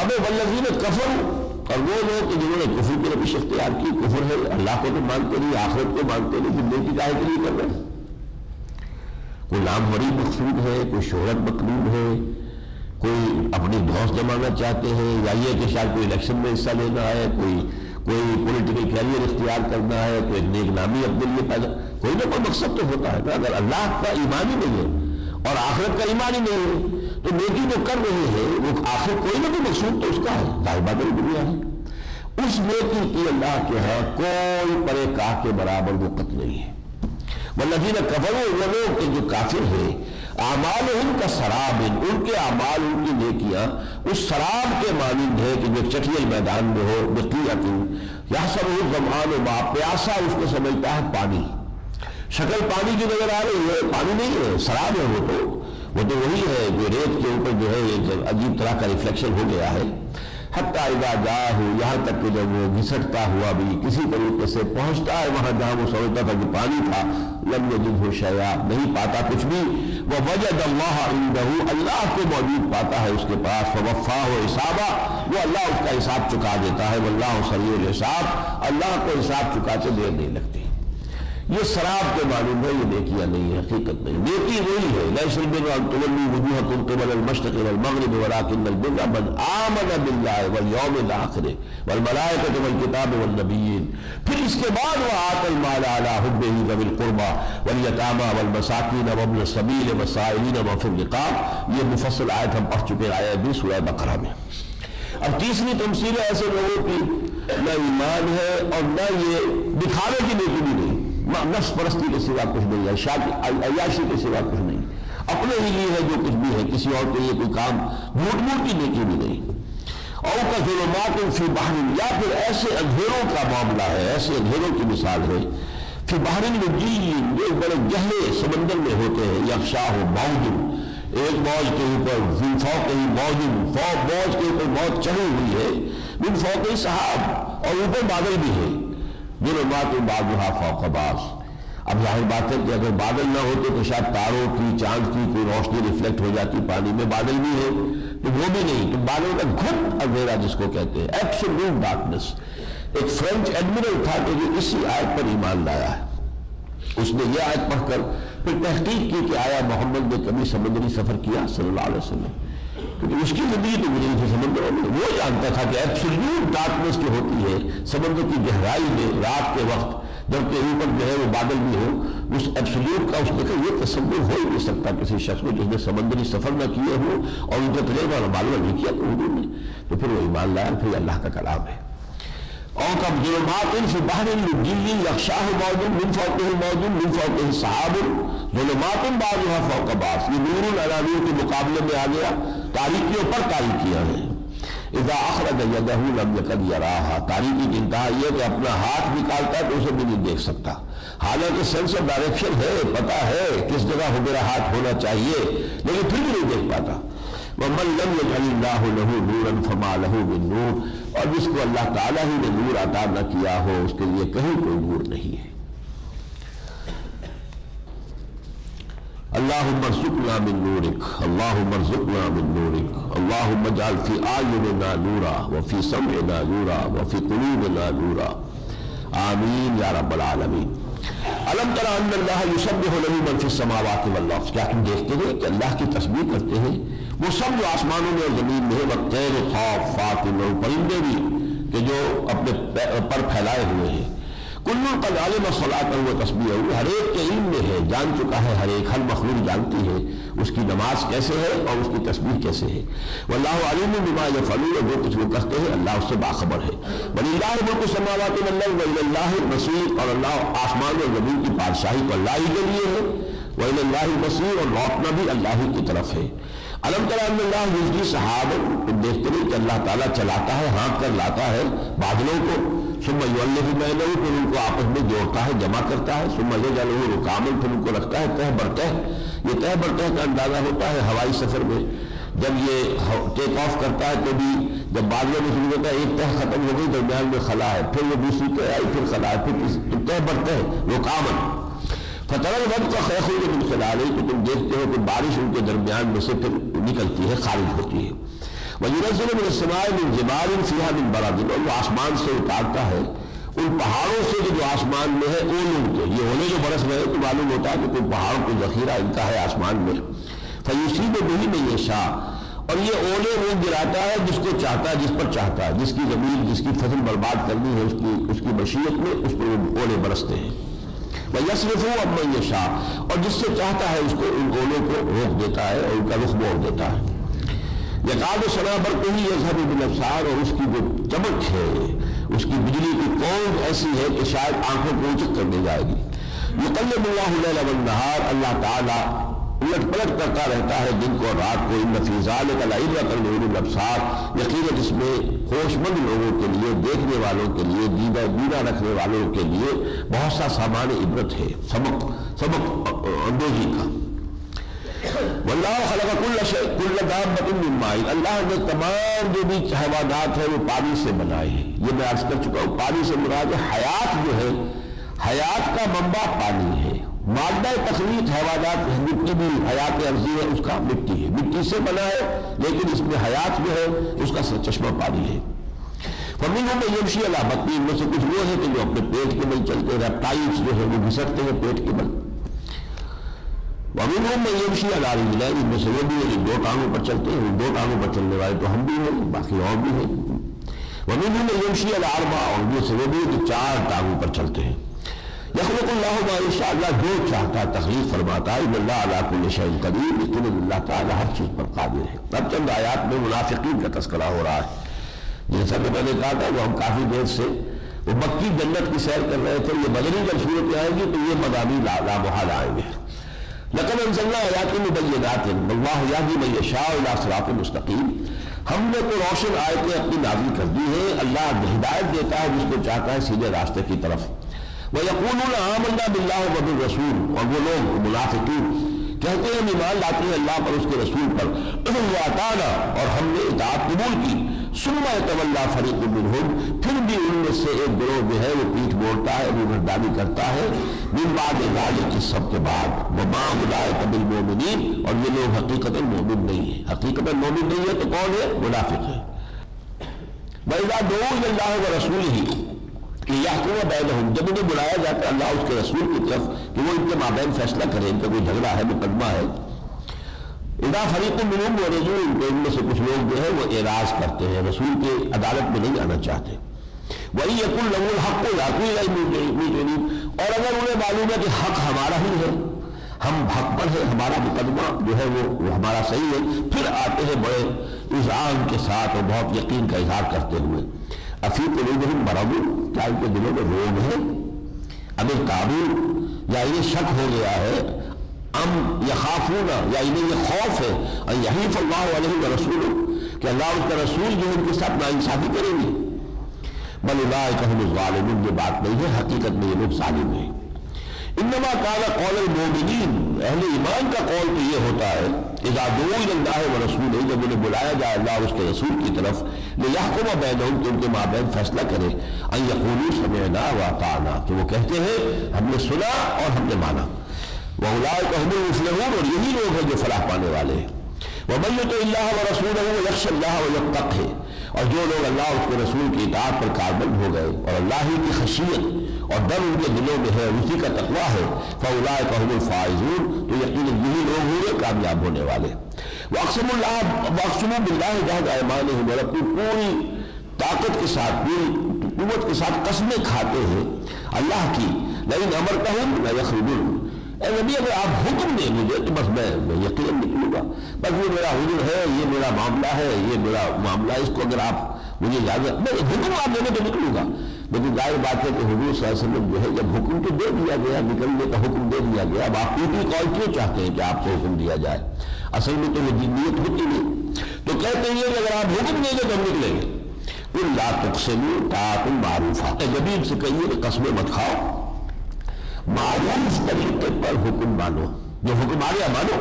A: اب والذین کفروا، اور وہ لوگ کہ جنہوں نے کفر کی روش اختیار کی، کفر ہے اللہ کو تو مانتے نہیں، آخرت کو مانتے نہیں، پھر نیکی کاہے کے لیے کر رہے ہیں؟ کوئی نام وری مقصود ہے، کوئی شہرت مطلوب ہے، کوئی اپنی دوست جمانا چاہتے ہیں، یا یہ کہ شاید کوئی الیکشن میں حصہ لینا ہے، کوئی پولیٹیکل کیریئر اختیار کرنا ہے، کوئی نیک نامی اپنے لیے پیدا، کوئی نہ کوئی مقصد تو ہوتا ہے نا۔ اگر اللہ کا ایمان ہی نہیں ہے اور آخرت کا ایمان ہی نہیں ہے تو نیکی جو کر رہے ہیں وہ آخر کوئی نہ کوئی مقصود تو اس کا ہے، ظاہر بات ہے دنیا ہے۔ اس نیکی کی اللہ کے ہاں کوئی پرے کاہ کے برابر وقت نہیں ہے۔ والذین کفروا، وہ لوگ کہ جو کافر ہیں، اعمالہم کسراب، ان کے اعمال ان کی نیکیاں اس سراب کے مانند ہے کہ جو چٹیل میدان میں ہو، بقیعۃ یحسبہ الظمآن ماء، پیاسا اس کو سمجھتا ہے پانی، شکل پانی کی نظر آ رہی ہے، پانی نہیں ہے، سراب ہے، وہ تو وہی ہے جو ریت کے اوپر جو ہے ایک عجیب طرح کا ریفلیکشن ہو گیا ہے۔ حتیٰ اذا جاءہ، یہاں تک کہ جب وہ گھسٹتا ہوا بھی کسی طریقے سے پہنچتا ہے وہاں جہاں وہ سمجھتا تھا کہ پانی تھا، لم یجدہ شیئا، نہیں پاتا کچھ بھی، ووجد اللہ عندہ، اللہ کو موجود پاتا ہے اس کے پاس، فوفاہ حسابہ، وہ اللہ اس کا حساب چکا دیتا ہے، واللہ سریع الحساب، اللہ کو حساب چکاتے دیر نہیں لگتی۔ یہ سراب کے معلوم ہے، یہ نیکیاں نہیں ہے، حقیقت نہیں۔ نیکی وہی ہے، لیس البر ان تولوا وجوہکم قبل المشرق والمغرب ولکن البر من آمن باللہ والیوم الآخر والملائکۃ والکتاب والنبیین۔ پھر اس کے بعد وآتی المال علی حبہ ذوی القربى والیتامى والمساکین وابن السبیل والسائلین وفی الرقاب۔ یہ مفصل آیت ہم پڑھ چکے آیت بھی سورہ بقرہ میں۔ اب تیسری تمثیل ہے ایسے لوگوں کی نہ ایمان ہے اور نہ یہ دکھاوے کی نیکی بھی نہیں، نفس پرستی کے سوا کچھ نہیں ہے، عیاشی کے سوا کچھ نہیں، اپنے ہی لیے ہے جو کچھ بھی ہے، کسی اور کے لیے کوئی کام جھوٹ موٹ کی نیکی بھی نہیں۔ او کظلمات فی بحر، یا پھر ایسے اندھیروں کا معاملہ ہے، ایسے اندھیروں کی مثال ہے، فی بحر لجی، جو بڑے گہرے سمندر میں ہوتے ہیں، یغشاہ موج، ایک موج کے اوپر من فوقہ موج، موج کے اوپر موج چڑھی ہوئی ہے، من فوقہ سحاب، اور اوپر بادل بھی ہے، ظلمات بعضها فوق بعض۔ اب ظاہر بات ہے کہ اگر بادل نہ ہوتے تو شاید تاروں کی چاند کی کوئی روشنی ریفلیکٹ ہو جاتی پانی میں، بادل بھی ہے تو وہ بھی نہیں، تو بادل کا گھٹ اندھیرا جس کو کہتے ہیں، ایبسولوٹ ڈارکنس۔ ایک فرینچ ایڈمرل تھا کہ جو اسی آیت پر ایمان لایا ہے، اس نے یہ آیت پڑھ کر پھر تحقیق کی کہ آیا محمد نے کبھی سمندری سفر کیا صلی اللہ علیہ وسلم، کیونکہ اس کی زندگی تو گزری تھی سمندروں میں، وہ جانتا تھا کہ ایبسولوٹ ڈارکنس جو ہوتی ہے سمندر کی گہرائی میں رات کے وقت، جبکہ اوپر جو ہے وہ بادل بھی ہو، اس ایبسولوٹ کا اس نے کہا یہ تصور ہو ہی نہیں سکتا کسی شخص کو جس نے سمندری سفر نہ کیے ہو اور ان کے تجربہ اور معلومہ نہیں کیا تو حضور نے، تو پھر وہ ایمان لایا، پھر اللہ کا کلام ہے۔ اور کب ظلمات فی بحر لجی یغشاہ موج من فوقہ موج من فوقہ سحاب ظلمات بعضها فوق بعض، یہ نور علی نور کے مقابلے میں آ گیا، تاریکیوں پر تاریکیاں ہیں۔ اذا اخرج یدہ لم یکد یراہا، تاریکی کی انتہا یہ کہ اپنا ہاتھ نکالتا ہے تو اسے بھی نہیں دیکھ سکتا، حالانکہ سینس آف ڈائریکشن ہے، پتہ ہے کس جگہ میرا ہاتھ ہونا چاہیے، لیکن پھر بھی نہیں دیکھ پاتا۔ وَمَن لَمْ يَجْعَلِ اللَّهُ لَهُ نُورًا فَمَا لَهُ مِن نُور، اور جس کو اللہ تعالیٰ ہی نے نور عطا نہ کیا ہو اس کے لیے کہیں کوئی نور نہیں ہے۔ اللہم ارزقنا من نورک، اللہم ارزقنا من نورک، اللہم اجعل فی اعیننا نورا وفی سمعنا نورا وفی قلوبنا نورا، آمین یا رب العالمین۔ الم تر ان اللہ یسبح له من فی السماوات والارض، کیا تم دیکھتے ہیں کہ اللہ کی تسبیح کرتے ہیں وہ سب جو آسمانوں میں اور زمین میں ہے، والطیر صافات، اور پرندے بھی کہ جو اپنے پر پھیلائے ہوئے ہیں، کل قد علم صلاۃ و تسبیح، ہر ایک کے علم میں ہے، جان چکا ہے، ہر ایک ہر مخلوق جانتی ہے اس کی نماز کیسے ہے اور اس کی تسبیح کیسے ہے۔ واللہ علیم بما یفعلون، جو کچھ وہ کرتے ہیں اللہ اس سے باخبر ہے۔ وللہ ملک السماوات والارض وإلی اللہ المصیر، اور اللہ آسمان اور زمین کی بادشاہی تو اللہ ہی کے لیے ہے، وإلی اللہ المصیر، اور لوٹنا بھی اللہ ہی کی طرف ہے۔ الم تر ان اللہ یزجی سحابا، تم دیکھتے نہیں کہ اللہ تعالیٰ چلاتا ہے، ہانک کر لاتا ہے بادلوں کو، ثم یؤلف بینہم، پھر ان کو آپس میں جوڑتا ہے، جمع کرتا ہے، ثم یجعلہ رکاما، پھر ان کو رکھتا ہے تہ بر تہ۔ یہ تہ بر تہ کا اندازہ ہوتا ہے ہوائی سفر میں، جب یہ ٹیک آف کرتا ہے تو بھی جب بادلوں میں شروع ہوتا ہے ایک تہ ختم ہو گئی، درمیان میں خلا ہے، پھر وہ دوسری تہ آئی، پھر خلا ہے، پھر تہ بر تہ رکاما۔ فترى الودق يخرج من خلاله، تو تم دیکھتے ہو کہ بارش ان کے درمیان میں سے پھر نکلتی ہے، خارج ہوتی ہے۔ وَيُنَزِّلُ مِنَ السَّمَاءِ مِن جِبَالٍ فِيهَا مِن بَرَدٍ، اور وہ آسمان سے اتارتا ہے ان پہاڑوں سے جو آسمان میں ہے اولوں کے، یہ اولے جو برس رہے تو معلوم ہوتا ہے کہ کوئی پہاڑوں کو ذخیرہ ان کا ہے آسمان میں۔ فَيُصِيبُ بِهِ مَن يَشَاءُ، اور یہ اولے وہ گراتا ہے جس کو چاہتا ہے، جس پر چاہتا ہے، جس کی زمین، جس کی فصل برباد کرنی ہے اس کی مشیت میں اس پر وہ اولے برستے ہیں۔ وَيَصْرِفُهُ عَن مَّن يَشَاءُ، اور جس سے چاہتا ہے اس کو ان اولوں کو روک دیتا ہے اور ان کا رخ موڑ دیتا ہے۔ یکاد سنا برقہ یذہب بالابصار، اور اس کی جو چمک ہے، اس کی بجلی کی کون ایسی ہے کہ شاید آنکھوں کو اونچک کر دے جائے گی۔ یقلب اللہ اللیل والنہار، اللہ تعالیٰ الٹ پلٹ کرتا رہتا ہے دن کو اور رات کو۔ ان فی ذلک لعبرۃ لأولی الابصار، یقیناً اس میں ہوش مند لوگوں کے لیے، دیکھنے والوں کے لیے، دیدہ رکھنے والوں کے لیے بہت سا سامان عبرت ہے، سبق اندوزی کا۔ واللہ خلق کل دابۃ من ماء، اللہ نے تمام جو بھی حیوانات ہیں وہ پانی سے بنائے ہیں۔ یہ میں عرض کر چکا ہوں، پانی سے مراد حیات جو ہے، حیات کا منبع پانی ہے۔ مادہ تخلیق حیوانات ہے، مٹی بھی حیات عرضی ہے، اس کا مٹی ہے، مٹی سے بنا ہے، لیکن اس میں حیات جو ہے اس کا چشمہ پانی ہے۔ فمنہم من یمشی علی بطنہ، ان میں سے کچھ وہ ہے کہ جو اپنے پیٹ کے بل چلتے، ریپٹائلز جو ہے وہ گھسٹتے ہیں پیٹ کے بل۔ ومنہم من یمشی علی رجلین، ان میں سے وہ بھی ہے جو دو ٹانگوں پر چلتے ہیں، دو ٹانگوں پر چلنے والے تو ہم بھی ہیں، باقی اور بھی ہیں۔ ومنہم من یمشی علی اربع، اور ان میں سے وہ بھی ہے جو چار ٹانگوں پر چلتے ہیں۔ یخلق اللہ ما یشاء، اللہ جو چاہتا ہے تخلیق فرماتا ہے۔ ان اللہ علی کل شیء قدیر، لیکن اللہ تعالیٰ ہر چیز پر قادر ہے۔ اب چند آیات میں منافقین کا تذکرہ ہو رہا ہے، جیسا کہ میں نے کہا تھا وہ ہم کافی دیر سے وہ مکی جنت کی سیر کر رہے تھے، یہ بدنی جب صورت آئے گی تو یہ مضامین لامحال آئیں گے۔ لقد انزلنا آیات مبینات واللہ یہدی من یشاء الی صراط مستقیم، ہم نے تو روشن آیتیں اپنی نازل کر دی ہیں، اللہ ہدایت دیتا ہے جس کو چاہتا ہے سیدھے راستے کی طرف۔ وَيَقُولُونَ آمَنَّا بِاللَّهِ وَبِالرَّسُولِ، اور وہ لوگ منافقین کہتے ہیں ایمان لاتے ہیں اللہ پر، اس کے رسول پر، وَأَطَعْنَا، اور ہم نے اطاعت قبول کی۔ ثُمَّ يَتَوَلَّىٰ فَرِيقٌ مِّنْهُمْ، پھر بھی ان میں سے ایک گروہ جو ہے وہ پیٹھ موڑتا ہے، روگردانی کرتا ہے، مِن بَعْدِ ذَلِكَ، اس سب کے بعد، وَمَا أُولَٰئِكَ بِالْمُؤْمِنِينَ، اور یہ لوگ حقیقتاً مومن نہیں ہیں۔ حقیقتاً مومن نہیں ہے تو کون ہے؟ منافق ہے۔ وَإِذَا دُعُوا إِلَى اللَّهِ وَرَسُولِهِ لِيَحْكُمَ بَيْنَهُمْ، جب انہیں بلایا جاتا ہے اللہ اس کے رسول کی طرف کہ وہ ان کے مابین فیصلہ کرے، ان کا کوئی جھگڑا ہے، مقدمہ ہے۔ اذا فریق منہم معرضون، تو ان میں سے کچھ لوگ جو ہے وہ اعراض کرتے ہیں، رسول کے عدالت میں نہیں آنا چاہتے۔ وَإِن يَكُن لَهُ الْحَقُّ يَأْتُوا إِلَيْهِ مُذْعِنِينَ، اور اگر انہیں معلوم ہے کہ حق ہمارا ہی ہے، ہم حق پر ہے، ہمارا مقدمہ جو ہے وہ ہمارا صحیح ہے، پھر آتے ہیں بڑے اذعان کے ساتھ اور بہت یقین کا اظہار کرتے ہوئے۔ افی قلوبہم مرض، کیا ان کے دلوں میں روگ ہے؟ ام ارتابوا، یا انہیں شک ہو گیا ہے، ام یخافون، یا انہیں یہ خوف ہے، ان یحیف اللہ علیہ ورسولہ، کہ اللہ اور اس کا رسول جو ہے ان کے ساتھ ناانصافی کریں گے۔ بل اولئک هم الظالمون، یہ بات نہیں ہے، حقیقت میں یہ لوگ ظالم ہیں۔ انما کان قول المؤمنین، اہل ایمان کا قول تو یہ ہوتا ہے اذا دعوا الی اللہ ورسولہ، جب انہیں بلایا جائے اللہ اور اس کے رسول کی طرف، لیحکم بینہم، کہ ان کے مابین فیصلہ کرے، ان یقولوا سمعنا واطعنا، کہ وہ کہتے ہیں ہم نے سنا اور ہم نے مانا۔ واولئک هم المفلحون، اور یہی لوگ ہیں جو فلاح پانے والے ہیں۔ ومن یطع اللہ ورسولہ یخشى اللہ ویتقہ، اور جو لوگ اللہ اور اس کے رسول کی اطاعت پر کاربند ہو گئے اور اللہ ہی کی خشیت اور ڈر ان کے دلوں میں ہے، اسی کا تقویٰ ہے، فاولئک هم الفائزون، تو یقیناً یہی لوگ ہوں گے کامیاب ہونے والے۔ واقسموا باللہ جہد ایمانہم، اور اپنی پوری طاقت کے ساتھ، پوری قوت کے ساتھ قسمیں کھاتے ہیں اللہ کی، لئن امرتہم لیخرجون، اے نبی اگر آپ حکم دیں مجھے تو بس میں یقیناً نکلوں گا، بس یہ میرا حضور ہے، یہ میرا معاملہ ہے، یہ میرا معاملہ ہے، اس کو اگر آپ مجھے اجازت، میں حکم آپ دیں گے تو نکلوں گا۔ لیکن ظاہر بات ہے کہ حضور صلی اللہ علیہ وسلم جو ہے جب حکم تو دے دیا گیا، نکلنے کا حکم دے دیا گیا، اب آپ پوری قول کیوں چاہتے ہیں کہ آپ سے حکم دیا جائے؟ اصل میں تو یہ نیت ہوتی نہیں، تو کہتے ہیں کہ اگر آپ حکم دیں گے تو ہم نکلیں گے۔ قل لا تقسموا طاعۃ معروفہ، نبی ان سے کہیے کہ قسمیں مت کھاؤ، معروف طریقے پر حکم مانو، جو حکم آ گیا مانو،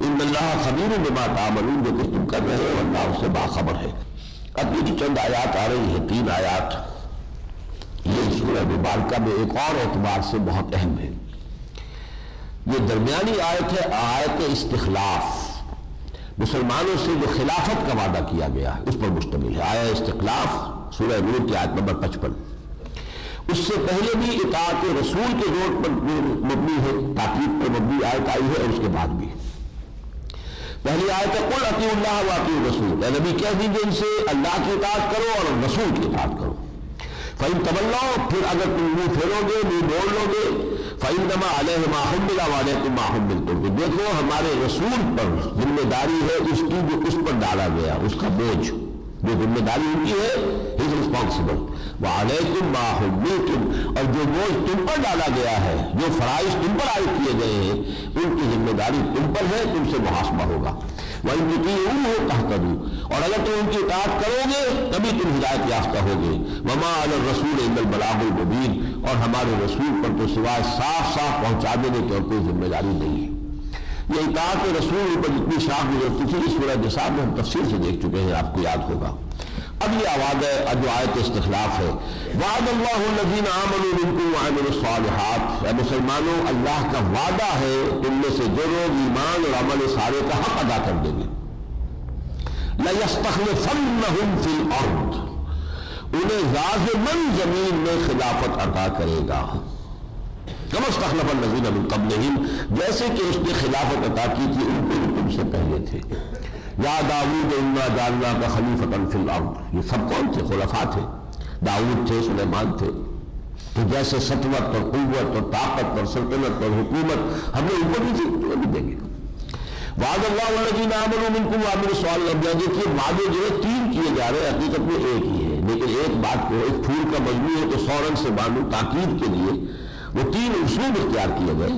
A: ان اللہ خبیر بما تعملون، جو کچھ تم کر رہے ہو اللہ اس سے باخبر ہے۔ اب یہ چند آیات آ رہی ہیں، 3 آیات، یہ سورہ مبارکہ میں ایک اور اعتبار سے بہت اہم ہے۔ یہ درمیانی آیت ہے آیت استخلاف، مسلمانوں سے جو خلافت کا وعدہ کیا گیا ہے اس پر مشتمل ہے۔ آیت استخلاف سورہ نور کی آیت نمبر 55۔ اس سے پہلے بھی اطاعت رسول کے زور پر مبنی ہے، تاکید پر مبنی آیت آئی ہے، اور اس کے بعد بھی پہلی آیت ہے قل اطیعوا اللہ واطیعوا الرسول، اے نبی کہہ دیجیے ان سے اللہ کی اطاعت کرو اور رسول کی اطاعت کرو۔ فَإِن تَوَلَّوْا، پھر اگر تم منہ پھیرو گے، منہ موڑ لو گے، فَإِنَّمَا عَلَيْهِ مَا حُمِّلَ وَعَلَيْكُم مَّا حُمِّلْتُم، تو دیکھو ہمارے رسول پر ذمہ داری ہے اس کی جو اس پر ڈالا گیا، اس کا بوجھ، جو ذمہ داری ان کی ہے، ہی از رسپانسبل، وَعَلَيْكُم مَّا حُمِّلْتُم، اور جو بوجھ تم پر ڈالا گیا ہے، جو فرائض تم پر عائد کیے گئے ہیں، ان کی ذمہ داری تم پر ہے، تم سے محاسبہ ہوگا۔ وَإِن تُطِيعُوهُ تَهْتَدُوا، اور اگر تم ان کی اطاعت کرو گے تبھی تم ہدایت یافتہ ہوگے۔ وَمَا عَلَى الرَّسُولِ إِلَّا الْبَلَاغُ الْمُبِينُ، اور ہمارے رسول پر تو سوائے صاف صاف پہنچا دینے کی اور کوئی ذمہ داری نہیں ہے۔ یہ اطاعت رسول پر جتنی شاخ گزرتی تھی اس سورہ نساء میں ہم تفصیل سے دیکھ چکے ہیں، آپ کو یاد ہوگا۔ اب یہ آواز ہے جو آیت استخلاف ہے، وعد اللہ الذین آمنوا منکم وعملوا الصالحات، اے مسلمانوں اللہ کا وعدہ ہے تم میں سے جو لوگ ایمان اور عمل صالح کا حق ادا کر دیں گے، لَيَسْتَخْلِفَنَّهُمْ فِي الْأَرْضِ، انہیں لازماً زمین میں خلافت عطا کرے گا، كما استخلف الذین من قبلہم، جیسے کہ اس نے خلافت عطا کی تھی ان کو جو تم سے پہلے تھے۔ یا داؤد انا جعلناک خلیفۃ فی الارض، یہ سب کون تھے؟ خلفاء تھے، داؤد تھے، سلیمان تھے، تو جیسے سطوت اور قوت اور طاقت اور سلطنت اور حکومت ہم نے اوپر بھی تھی تو بھی دیں گے۔ وعد اللہ الذین آمنوا منکم وعملوا الصالحات، دیکھیے وعدے جو ہے 3 کیے جا رہے ہیں، حقیقت میں ایک ہی ہے، لیکن ایک بات کو ایک پھول کا مجموع ہے تو 100 رنگ سے باندھو، تاکید کے لیے وہ 3 اسلوب اختیار کیے گئے۔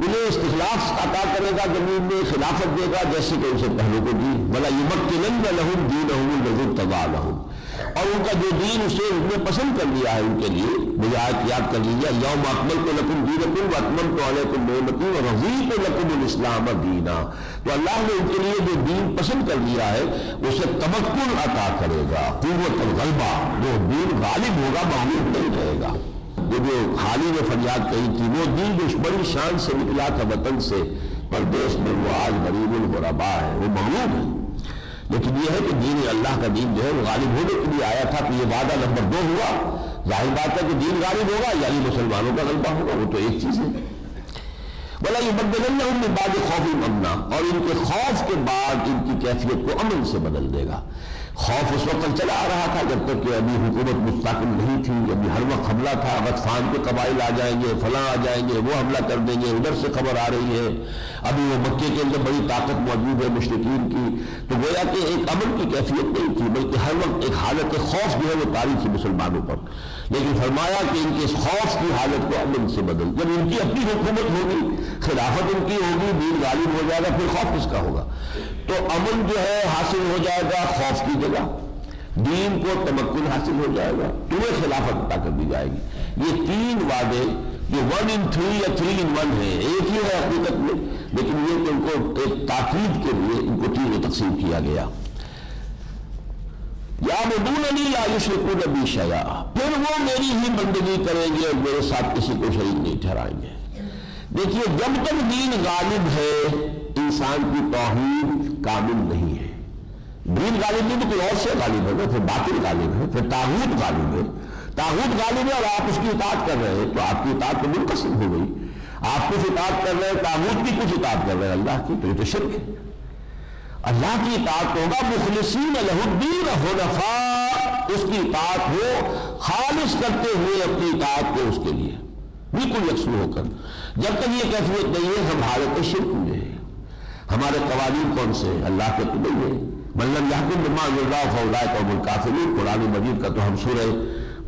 A: انہیں استخلاف عطا کرے گا، زمین میں خلافت دے گا جیسے کہ اسے پہلے کو دی، وَلَا يُمَكِّنَنَّ لَهُمْ دِينَهُمُ الَّذِي ارْتَضَىٰ لَهُمْ، اور ان کا جو دین اسے اس نے پسند کر لیا ہے ان کے لیے، مجھے آیت یاد کر لیجیے، الْيَوْمَ أَكْمَلْتُ لَكُمْ دِينَكُمْ وَأَتْمَمْتُ عَلَيْكُمْ نِعْمَتِي وَرَضِيتُ لَكُمُ الْإِسْلَامَ دِينًا، تو اللہ نے ان کے لیے جو دین پسند کر لیا ہے اسے تمکن عطا کرے گا، قوت الغلبہ، جو دین غالب ہوگا مغلوب نہیں رہے گا۔ وہ جو حالی نے فریاد کہی تھی، وہ دین جو بڑی شان سے نکلا تھا وطن سے پردیس میں، وہ آج غریب الغرباء ہے، وہ مغلوب ہے، لیکن یہ ہے کہ دین اللہ کا دین جو ہے وہ غالب ہونے کے لیے آیا تھا، تو یہ وعدہ نمبر 2 ہوا، ظاہر بات ہے کہ دین غالب ہوگا یعنی مسلمانوں کا غلبہ ہوگا، وہ تو ایک چیز ہے۔ وَلَا يُبَدِّلَنَّهُم مِّن بَعْدِ خَوْفِهِمْ أَمْنًا، اور ان کے خوف کے بعد ان کی کیفیت کو امن سے بدل دے گا۔ خوف اس وقت چلا آ رہا تھا جب تک کہ ابھی حکومت مستقل نہیں تھی، ابھی ہر وقت حملہ تھا، غطفان کے قبائل آ جائیں گے، فلاں آ جائیں گے، وہ حملہ کر دیں گے، ادھر سے خبر آ رہی ہے، ابھی وہ مکے کے اندر بڑی طاقت موجود ہے مشرکین کی، تو گویا کہ ایک امن کی کیفیت نہیں تھی بلکہ ہر وقت ایک حالت خوف جو ہے وہ طاری تھی مسلمانوں پر، لیکن فرمایا کہ ان کے اس خوف کی حالت کو امن سے بدل، جب ان کی اپنی حکومت ہوگی، خلافت ان کی ہوگی، دین غالب ہو جائے گا، پھر خوف کس کا ہوگا؟ تو امن جو ہے حاصل ہو جائے گا خوف کی جگہ، دین کو تمکن حاصل ہو جائے گا، تمہیں خلافت عطا کر دی جائے گی۔ یہ 3 وعدے جو 1 in 3 یا 3 in 1 ہے، ایک ہی ہے حقیقت میں، لیکن یہ کہ ان کو ایک تاکید کے لیے ان کو 3 میں تقسیم کیا گیا۔ یعبدوننی لا یشرکون بی شیئا، پھر وہ میری ہی بندگی کریں گے اور میرے ساتھ کسی کو شریک نہیں ٹھہرائیں گے۔ دیکھیے جب تک دین غالب ہے انسان کی توحید کامل نہیں ہے، دین غالب نہیں تو کوئی اور سے غالب ہے، پھر باطل غالب ہے، پھر طاغوت غالب ہے، طاغوت غالب ہے اور آپ اس کی اطاعت کر رہے ہیں تو آپ کی اطاعت تو منقسم ہو گئی، آپ کچھ اطاعت کر رہے ہیں طاغوت کی، کچھ اطاعت کر رہے ہیں اللہ کی، تو یہ تو شرک ہے۔ اللہ کی اطاعت ہوگا مخلصین لہ الدین حنفاء، اس کی اطاعت ہو خالص کرتے ہوئے اپنی اطاعت کو اس کے لیے بالکل یکسو ہو کر، جب تک یہ کیفیت نہیں ہے ہم حالت شرک میں ہیں۔ ہمارے قوانین کون سے؟ اللہ کے تو نہیں ہے، من لم یحکم بما انزل اللہ فاولئک هم الکافرون، قرآن مجید کا تو ہم سورہ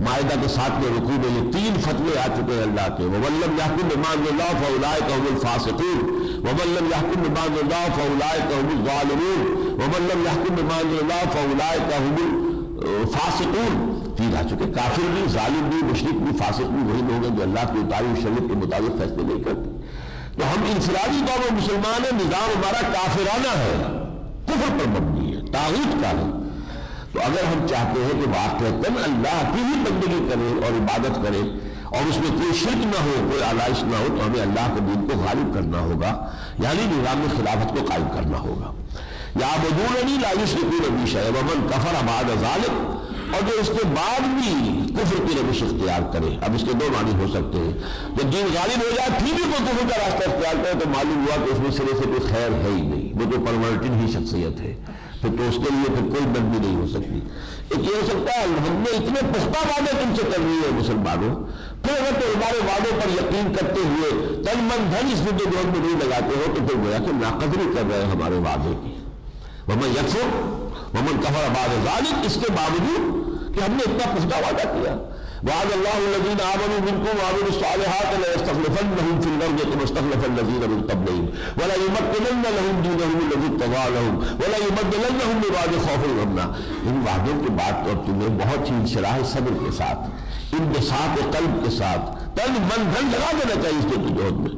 A: مائدہ کے 7ویں رکوع میں یہ 3 فتوے آ چکے ہیں اللہ کے، ومن لم یحکم بما انزل اللہ فاولئک هم الفاسقون، ومن لم یحکم بما انزل اللہ فاولئک هم الظالمون، ومن لم یحکم بما انزل اللہ فاولئک هم فاسقون فیہا، چونکہ کافر بھی، ظالم بھی، مشرک بھی، فاسق بھی وہی لوگ ہیں جو اللہ کی اتاری ہوئی شریعت کے مطابق فیصلے نہیں کرتے. تو ہم انفرادی طور پر مسلمان ہیں، نظام ہمارا کافرانہ ہے، کفر پر مبنی ہے، طاغوت کا ہے. تو اگر ہم چاہتے ہیں کہ واقعتاً اللہ کی ہی بندگی کریں اور عبادت کریں اور اس میں کوئی شرک نہ ہو، کوئی آلائش نہ ہو، تو ہمیں اللہ کے دین کو غالب کرنا ہوگا، یعنی نظام خلافت کو قائم کرنا ہوگا. یعبدوننی لا یشرکون بی شیئا ومن کفر بعد ذلک، اور جو اس کے بعد بھی کفر کی روش اختیار کرے. اب اس کے دو معنی ہو سکتے ہیں. جب دین غالب ہو جائے پھر بھی کوئی کفر کا راستہ اختیار کرے تو معلوم ہوا کہ اس میں سرے سے کوئی خیر ہے ہی نہیں، وہ تو پرورٹڈ ہی شخصیت ہے، پھر تو اس کے لیے پھر کوئی بندگی نہیں ہو سکتی. ایک یہ ہو سکتا ہے ہم نے اتنے پختہ وعدے تم سے کر رہی ہے مسلمانوں، پھر اگر تو ہمارے وعدوں پر یقین کرتے ہوئے تن من دھن اس میں میں نہیں لگاتے ہو تو پھر گویا کہ ناقدری کر رہے ہیں ہمارے وعدے کی. ومن یکفر ومن کفر بعد ذلک، اس کے باوجود کہ ہم نے اتنا پختہ وعدہ کیا. وعد اللہ الذین آمنوا منکم وعملوا الصالحات لیستخلفنہم فی الارض کما استخلف الذین من قبلہم وليمكنن لهم دینہم الذی ارتضی لهم وليبدلنہم من بعد خوفہم امنا. ان وعدوں کے بعد تو تمہیں بہت ہی انشراح صدر کے ساتھ، انبساط قلب کے ساتھ تن من دھن لگا دینا چاہیے اس کے جہد میں.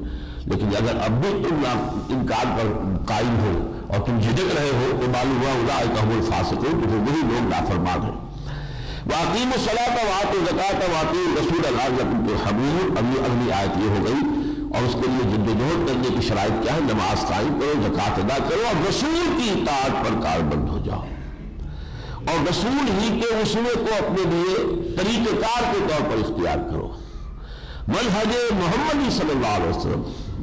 A: لیکن اگر اب بھی تم انکار پر قائم ہو اور تم جھجک رہے ہو تو معلوم ہوا اولئک هم الفاسقون، تو وہی لوگ نافرمان ہیں. وَأَقِيمُوا الصَّلَاةَ وَآتُوا الزَّكَاةَ وَأَطِيعُوا الرَّسُولَ لَعَلَّكُمْ تُرْحَمُونَ. اب یہ اگلی آیت یہ ہو گئی، اور اس کے لیے جدوجہد کرنے کی شرائط کیا ہے؟ نماز قائم کرو، زکوٰۃ ادا کرو، اور رسول کی اطاعت پر کاربند ہو جاؤ، اور رسول ہی کے اسوے کو اپنے لیے طریقہ کار کے طور پر اختیار کرو. منہج محمدی صلی اللہ علیہ وسلم،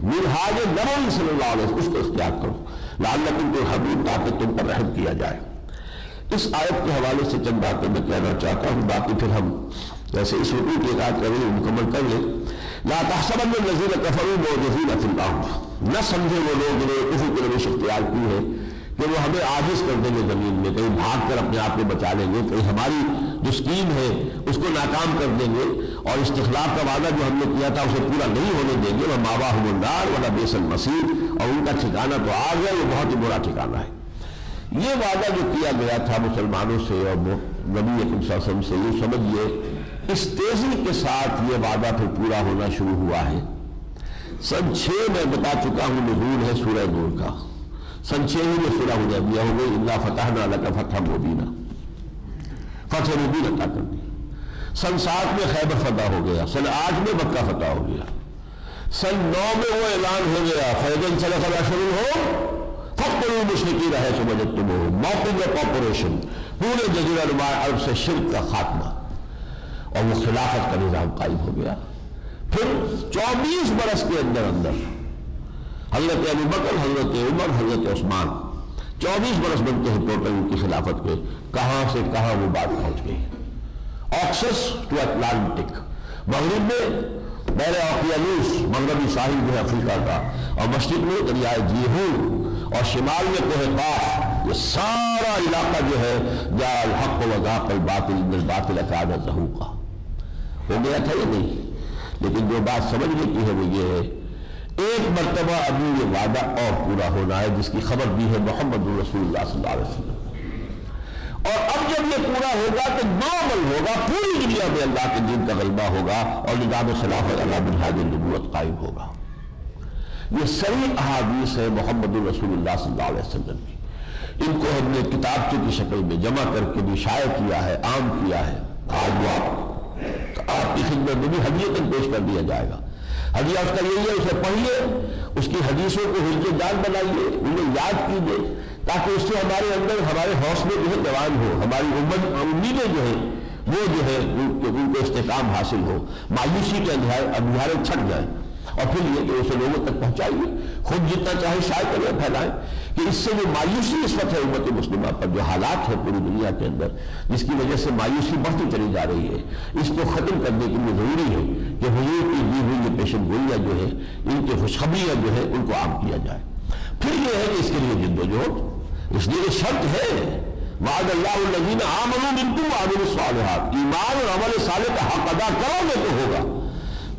A: منہاج نبوی صلی اللہ علیہ وسلم، اس کو اختیار کرو. لعلکم ترحمون، تاکہ تم پر رحم کیا جائے. اس آیت کے حوالے سے چند باتیں میں کہنا چاہتا ہوں، باقی پھر ہم جیسے اس رکوع کی ایک آیت کریں مکمل کر لیں. لا تحسبن الذین کفروا معجزین فی الارض، نہ سمجھے وہ لوگ جنہوں نے کفر کی روش اختیار کی ہے کہ وہ ہمیں عاجز کر دیں گے زمین میں، کہیں بھاگ کر اپنے آپ کو بچا لیں گے، کہیں ہماری جو اسکیم ہے اس کو ناکام کر دیں گے، اور استخلاف کا وعدہ جو ہم نے کیا تھا اسے پورا نہیں ہونے دیں گے. ومأواہم النار ولبئس المصیر، اور ان کا ٹھکانہ تو آگ ہے، وہ بہت ہی برا ٹھکانہ ہے. یہ وعدہ جو کیا گیا تھا مسلمانوں سے اور نبی اکرم صلی اللہ علیہ وسلم سے، یہ سمجھیے اس تیزی کے ساتھ یہ وعدہ پھر پورا ہونا شروع ہوا ہے. سن 6 میں بتا چکا ہوں نزول ہے سورہ نور کا. سن 6 ہی میں سورہ حدیبیہ ہو گئی، انا فتحنا لک فتحا مبینا، فتح مبین عطا کر دی. سن 7 میں خیبر فتح ہو گیا، سن 8 میں مکہ فتح ہو گیا، سن 9 میں وہ اعلان ہو گیا فَإِذَا انسلخ الأشهر الحرم فاقتلوا المشرکین حیث وجدتموہم، موقف آف آپریشن، پورے جزیرہ نما عرب سے شرک کا خاتمہ، اور وہ خلافت کا نظام قائم ہو گیا. پھر 24 برس کے اندر حضرت ابو بکر، حضرت عمر، حضرت عثمان، 24 برس بنتے ہیں ٹوٹل ان کی خلافت کے. کہاں سے کہاں وہ بات پہنچ گئی. آکسس ٹو اٹلانٹک، مغرب میں بحر اوقیانوس، مغربی ساحل جو ہے افریقہ کا، اور مشرق میں دریائے جیہون، اور شمال میں کوہ قاف. یہ سارا علاقہ جو ہے جاء الحق وزاق الباطل ان الباطل کان زہوقا، ہو گیا تھا یا نہیں؟ لیکن جو بات سمجھنے کی ہے وہ یہ ہے، ایک مرتبہ ابھی یہ وعدہ اور پورا ہونا ہے جس کی خبر دی ہے محمد رسول اللہ صلی اللہ علیہ وسلم. اور اب جب یہ پورا ہوگا تو نارمل ہوگا، پوری دنیا میں اللہ کے دین کا غلبہ ہوگا اور نظام خلافت علی منہاج النبوت قائم ہوگا. یہ صحیح احادیث ہے محمد رسول اللہ صلی اللہ علیہ وسلم کی. ان کو ہم نے کتابچے کی شکل میں جمع کر کے بھی شائع کیا ہے، عام کیا ہے. آج وہ آپ کی خدمت میں بھی ہدیہ پیش کر دیا جائے گا. ہدیہ اس کا یہی ہے، اسے پڑھیے، اس کی حدیثوں کو حفظ جان بنائیے، انہیں یاد کیجیے، تاکہ اس سے ہمارے اندر ہمارے حوصلے جو ہے جوان ہو، ہماری امیدیں جو ہیں وہ جو ہے ان کو استحکام حاصل ہو، مایوسی کے اندھیرے چھٹ جائیں. اور پھر یہ کہ اسے لوگوں تک پہنچائیے، خود جتنا چاہے شائع کریں، پھیلائیں، کہ اس سے جو مایوسی اس وقت ہے امت مسلمہ پر، جو حالات ہے پوری دنیا کے اندر جس کی وجہ سے مایوسی بڑھتی چلی جا رہی ہے، اس کو ختم کرنے کے لیے ضروری ہے کہ حضور کی دی ہوئی یہ پیشن گوئیاں جو ہے، ان کی خوشخبریاں جو ہے ان کو عام کیا جائے. پھر یہ ہے کہ اس کے لیے جدوجہد، اس لیے شرط ہے وعد اللہ الذین آمنوا منکم وعملوا الصالحات، ایمان اور عمل صالح کا حق ادا کرو گے تو ہوگا.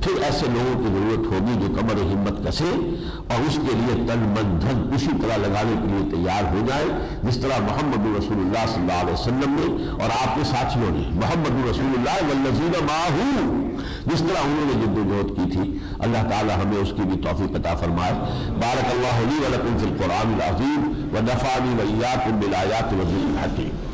A: پھر ایسے لوگوں کی ضرورت ہوگی جو کمر ہمت کسے اور اس کے لیے تن من دھن اسی طرح لگانے کے لیے تیار ہو جائے جس طرح محمد رسول اللہ صلی اللہ علیہ وسلم نے اور آپ کے ساتھیوں نے، محمد رسول اللہ والذین معہ، جس طرح انہوں نے جد و جہد کی تھی۔ اللہ تعالی ہمیں اس کی بھی توفیق عطا فرمائے۔ بارک اللہ لی و لکم فی القرآن العظیم و نفعنی و ایاکم بالآیات والذکر الحکیم۔